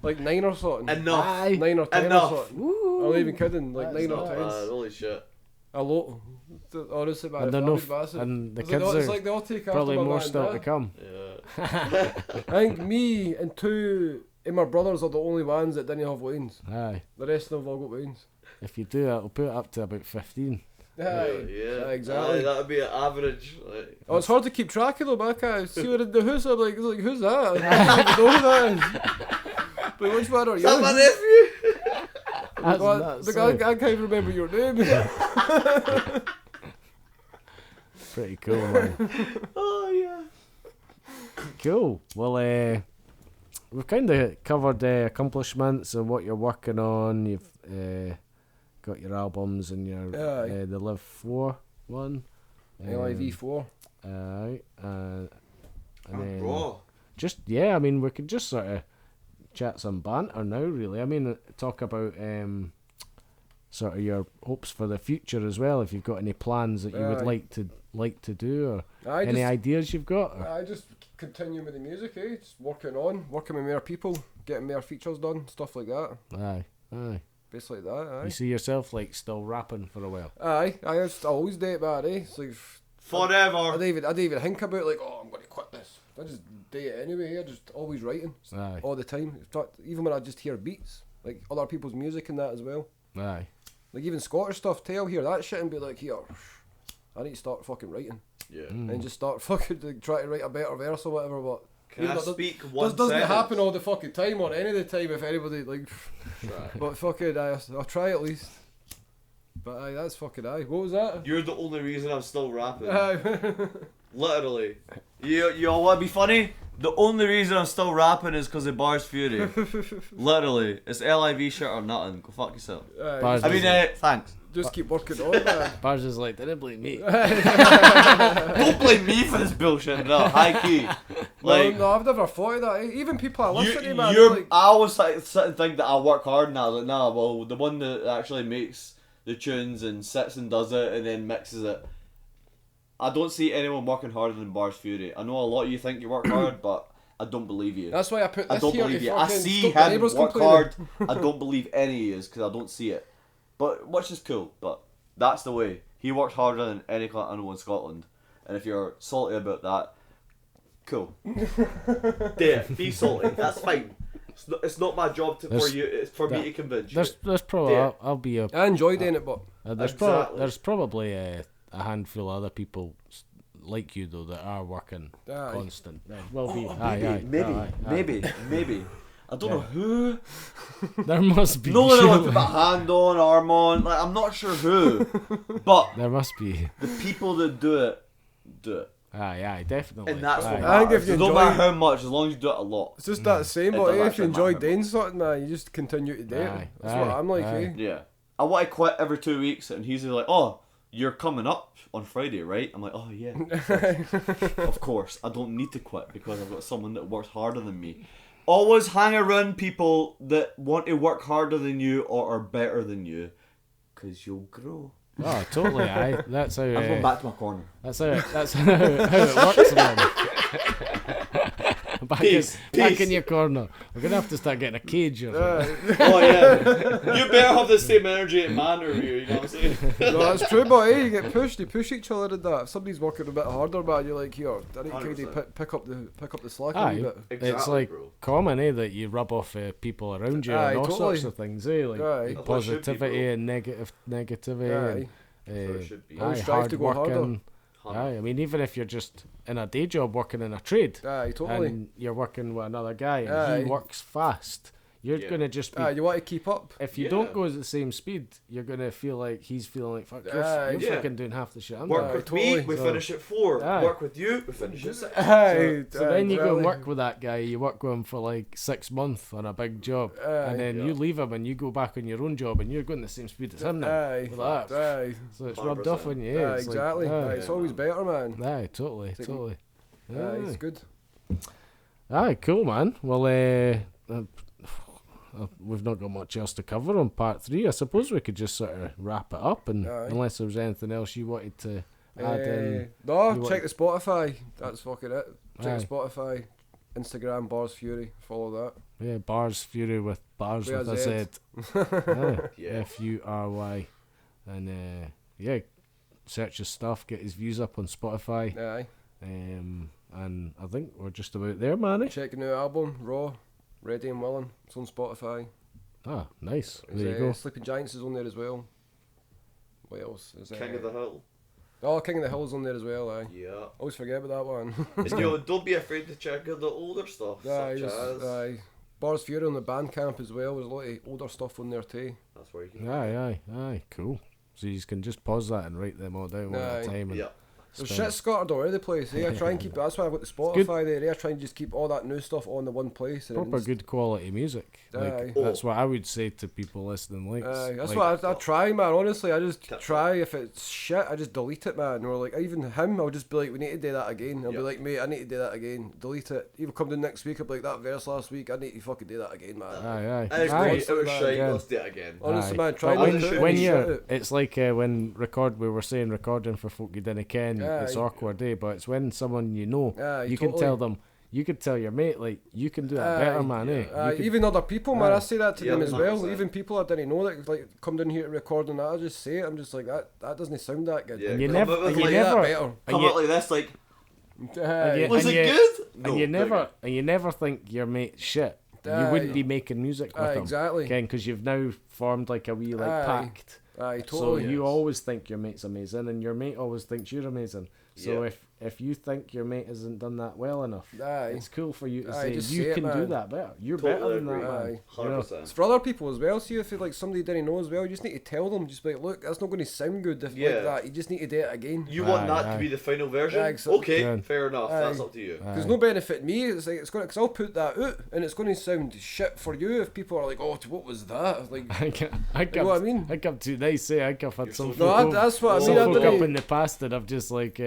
Like 9 or something. Enough. Aye. 9 or 10 Enough. or something. I'm not even kidding. Like That's 9 or not 10. Holy shit. A lot. Honestly, man. And they're if I no was massive. and the It's kids like, it's are like they all take after probably my more man, still Dad. to come. Yeah. I think me and two of my brothers are the only ones that didn't have weightings. Aye. The rest of them have all got weightings. If you do it, it'll put it up to about 15. Yeah, exactly. That would be an average. Like, Oh, it's hard to keep track of them. I can't see what in the house. I'm like, who's that? I don't even know who that is. But which one are you? is that my nephew? That's Well, nuts, look, eh? I can't even remember your name. Pretty cool, man. Oh yeah. Cool. Well, we've kind of covered accomplishments and what you're working on. You've got your albums and your Aye. the Live 4 one. LIV4. Aye. And then Bro. just, yeah, I mean, we could just sort of chat some banter now, really. I mean, talk about sort of your hopes for the future as well, if you've got any plans that you would Aye. like to do, or I any just, ideas you've got. Or? I just continue with the music, just working with more people, getting more features done, stuff like that. Aye, aye. Basically that, aye. You see yourself like still rapping for a while. Aye, I always do it, man, It's like, I Forever. didn't even think about like, oh, I'm going to quit this. I just do it anyway, I just always writing, Aye, all the time. In fact, even when I just hear beats, like other people's music and that as well. aye. Like even Scottish stuff, I'll hear that shit and be like, here, I need to start fucking writing. Yeah. And just start fucking like, try to write a better verse or whatever, but Can I that speak one doesn't sentence? happen all the fucking time or any of the time if anybody like Right. but fucking I'll try at least. But aye, that's fucking aye. What was that? You're the only reason I'm still rapping. Aye. Literally. You all want to be funny? The only reason I'm still rapping is because of Barz Fury. Literally. It's LIV shit or nothing. Go fuck yourself. Aye, Bars- I mean, thanks. just keep working on it, man. Barz is like, didn't blame me. Don't blame me for this bullshit. No, high key. Like, no, I've never thought of that. Even people I listen to, man, you're, they're like, I always sit and think that I work hard, and I was like, nah, well, the one that actually makes the tunes and sits and does it and then mixes it. I don't see anyone working harder than Barz Fury. I know a lot of you think you work hard, but I don't believe you. that's why I put this I don't here believe to you. I fucking see stop the him neighbours work complaining. hard. I don't believe any of his because I don't see it. But which is cool. But that's the way. He works harder than any client I know in Scotland. And if you're salty about that, cool. There, be salty. That's fine. It's not my job for There's- you. It's for me to convince you. There's probably Yeah. I'll be a I enjoy doing it, but Exactly. there's probably a handful of other people like you though that are working Aye. constant. Well, be Oh, aye, aye, aye, aye. maybe. I don't know who. There must be. No one I want to surely. put my hand on, arm on. Like I'm not sure who, but There must be. the people that do it, do it. Aye, definitely. And that's what Aye. I think matters. if you It don't enjoy- matter how much, as long as you do it a lot. it's just that same. It But does if you actually enjoy matter. doing something, man, you just continue to do it. Aye, That's what aye, I'm like, aye. Yeah. I want to quit every 2 weeks, and he's like, "Oh, you're coming up on Friday, right?" I'm like, "Oh yeah, of course. I don't need to quit because I've got someone that works harder than me." Always hang around people that want to work harder than you or are better than you, because you'll grow. Oh, totally. Aye. That's how. I'm going back to my corner. That's how it works, man. Peace, back peace. in your corner. We're gonna have to start getting a cage. Or something. Oh yeah, you better have the same energy at man review. You know what I'm saying? No, that's true, but hey, you get pushed. You push each other in that. If somebody's working a bit harder, man, you're like, here, I need to kind 100%. of pick up the slack a Aye, wee bit. it's Exactly, like bro. common, that you rub off people around you Aye, and all totally. sorts of things, like Aye. That's what it should be, positivity bro. and negativity. Aye. That's what it should be. And, Always aye, strive hard to go harder. working. Aye, I mean, even if you're just in a day job working in a trade, Aye, totally. and you're working with another guy, and he Aye. works fast, you're Yeah. gonna just be. Aye, you want to keep up. If you Yeah. don't go at the same speed, you're gonna feel like he's feeling like fuck. You're, Aye. you're Yeah. fucking doing half the shit I'm Work doing. with totally. me, we So- finish at 4. Aye. Work with you, we finish at 6. Aye, So then you go and exactly. work with that guy. You work with him for like 6 months on a big job, Aye. and then Yeah. you leave him and you go back on your own job, and you're going the same speed as him now. Aye, with that. aye, So it's rubbed off 100%. on you. aye, It's like, exactly. aye. Aye, it's always better, man. Aye, totally, like- totally. Aye, it's good. Aye, cool, man. Well, we've not got much else to cover on part 3. I suppose we could just sort of wrap it up, and Aye. unless there was anything else you wanted to add in. No, you check the Spotify. That's fucking it. Check Aye. the Spotify, Instagram, Barz Fury. Follow that. Yeah, Barz Fury with bars With with a a Z. Z. Aye, Yeah. Fury. And yeah, search his stuff, get his views up on Spotify. Aye. And I think we're just about there, man. Check the new album, Raw, Ready and Willing. It's on Spotify. Ah, nice. There you go. Sleeping Giants is on there as well. What else? King of the Hill. Oh, King of the Hill's on there as well, aye. Yeah. Always forget about that one. It's good. Don't be afraid to check out the older stuff, Aye, such as... aye. Barz Fury on the Bandcamp as well. There's a lot of older stuff on there too. That's where you can... Aye, cool. So you can just pause that and write them all down one at a time. And Yeah. There's spend- shit scattered all over the place. I try and keep. That's why I've got the Spotify there. I try and just keep all that new stuff on the one place. And proper good quality music. Like Aye. that's what I would say to people listening. Like, that's like, what I try, man. Honestly, I just try. If it's shit, I just delete it, man. Or like even him, I'll just be like, we need to do that again. I'll be like, mate, I need to do that again. Delete it. Even come to next week, I'll be like, that verse last week, I need to fucking do that again, man. Aye. I agree. It was Aye. shite. Yeah. Let's do it again. Honestly, Aye. man, try But not to when shit you're, it. it's like when we were saying recording for folk you didn't ken, it's Aye. awkward, but it's when someone you know, Aye, you can totally. tell them, you could tell your mate, like, you can do that better, man, eh? Aye, You could- even other people, man, Aye. I say that to them as well. 100%. Even people I didn't know that like come down here to record and that, I just say it. I'm just like that doesn't sound that good. Yeah, and you come never, out with and you like never, better. and Come you- out like this, like, Aye. was and it you- good? No, and you not never, good. and you never think your mate's shit. You wouldn't Aye. be making music with Aye, them, exactly. because you've now formed like a wee like Aye. pact. Aye, So totally. you always think your mate's amazing, and your mate always thinks you're amazing. So Yeah. if you think your mate hasn't done that well enough, Aye. it's cool for you to Aye, say just you say it, can do man. that better. You're Totally better than agree. that, man. Aye. You know? 100%. It's for other people as well. See if it, like somebody didn't know as well, you just need to tell them. Just be like, look, that's not going to sound good if Yeah. like that. You just need to do it again. You want Aye, that aye. to be the final version? Aye, exactly. Okay, Yeah. fair enough. Aye. That's up to you. There's Aye. no benefit me. It's like it's going because I'll put that out and it's going to sound shit for you if people are like, oh, what was that? Like, I know what I mean? I come too nice, eh? I have had You're some so folk, that's what I some mean. I folk don't up know. in the past that I've just like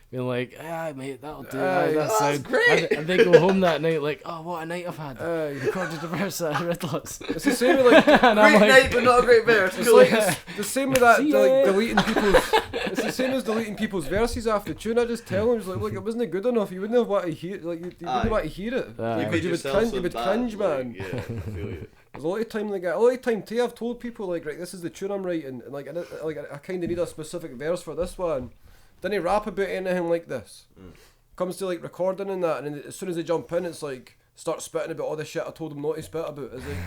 been like, ah, mate, that'll do. Aye. That That's sound great. And they go home that night like, oh, what a night I've had. Aye. Recorded the verse at Riddlers. It's the same with like. And I'm Great like, night, but not a great verse. It's Cool. like it's the same with that See like ya. deleting people's. It's the same as deleting people's verses after the tune. I just tell them, just like, look, it wasn't good enough. You wouldn't have wanted to hear, like, you Aye. wouldn't want to hear it. Aye. You Because made you would yourself cringe, you sound would bad, cringe, like, man. Yeah, I feel you. There's a lot of time, like a lot of time too. I've told people like, right, this is the tune I'm writing, and like, I kind of need a specific verse for this one. Didn't rap about anything like this. Comes to like recording and that, and then as soon as they jump in, it's like start spitting about all the shit I told them not to spit about. It's like,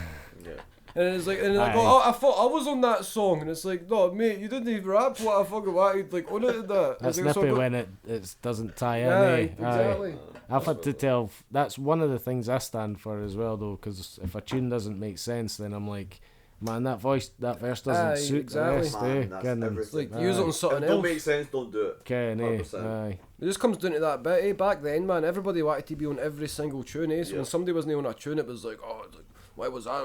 Yeah. and it's like, and they're like, Aye. oh, I thought I was on that song, and it's like, no, mate, you didn't even rap what I fucking wanted, like on it and that. that's It's like, so nippy I've got- when it doesn't tie in, Aye, eh? exactly. I've had to tell. That's one of the things I stand for as well, though, because if a tune doesn't make sense, then I'm like, man, that verse doesn't Aye, suit exactly. the rest, eh? Man, that's Ken, and- everything. It's like use it on If something it don't else. make sense, don't do it. Ken, eh? 100%. Aye. It just comes down to that bit, eh? Back then, man, everybody wanted to be on every single tune, eh? So Yeah. when somebody wasn't on a tune, it was like, oh, it's like, why was I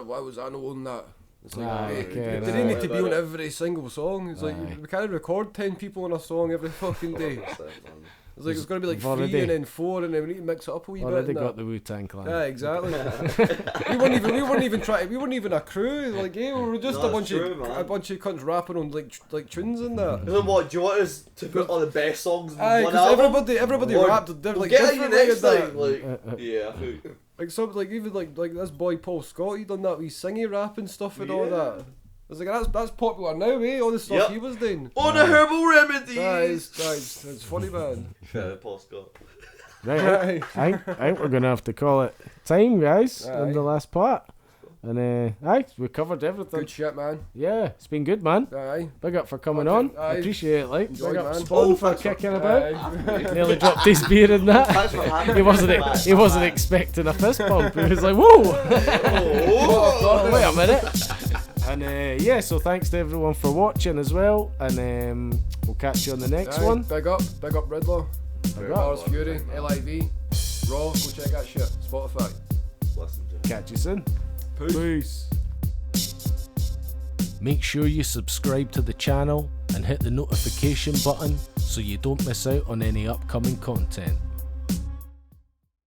not on that? It's like, Aye, hey, okay, they aye. didn't need to be on Aye. every single song. It's like, Aye. we can't record 10 people on a song every fucking day. 100%, man. It's like, it's going to be like We've 3 already- and then 4, and then we need to mix it up a wee bit. Already and got that. the Wu-Tang Clan. Yeah, exactly. we weren't even a crew. Like, yeah, we were just No, a bunch it's true, of man. cunts rapping on like tunes and that. Then what? Do you want us to put all the best songs in Aye, one because album? everybody Or rapped we'll like get you differently next and that. time. Like, yeah, I feel you. Like some like even like this boy Paul Scott, he done that wee singy rap and stuff and all Yeah. that. I was like, that's popular now, eh? All the stuff Yep. he was doing. On the herbal remedies. It's funny, man. Yeah, Paul Scott. Right, I think we're gonna have to call it time, guys, Aye. in the last part. And we covered everything. Good shit, man. Yeah, it's been good, man. Aye. Big up for coming on. Aye. Appreciate it, like. Enjoyed, Big up man. Spawn for thanks for- kicking about. Aye. Nearly dropped his beer in that. Thanks for having He me. wasn't. He wasn't expecting a fist bump. He was like, "Whoa, Oh, wait a minute." And yeah, so thanks to everyone for watching as well. And we'll catch you on the next Aye, one. Big up Riddler. Big up. Barz Fury, LIV, Raw. Go check that shit. Spotify. Listen to it. Catch you soon. Peace. Make sure you subscribe to the channel and hit the notification button so you don't miss out on any upcoming content.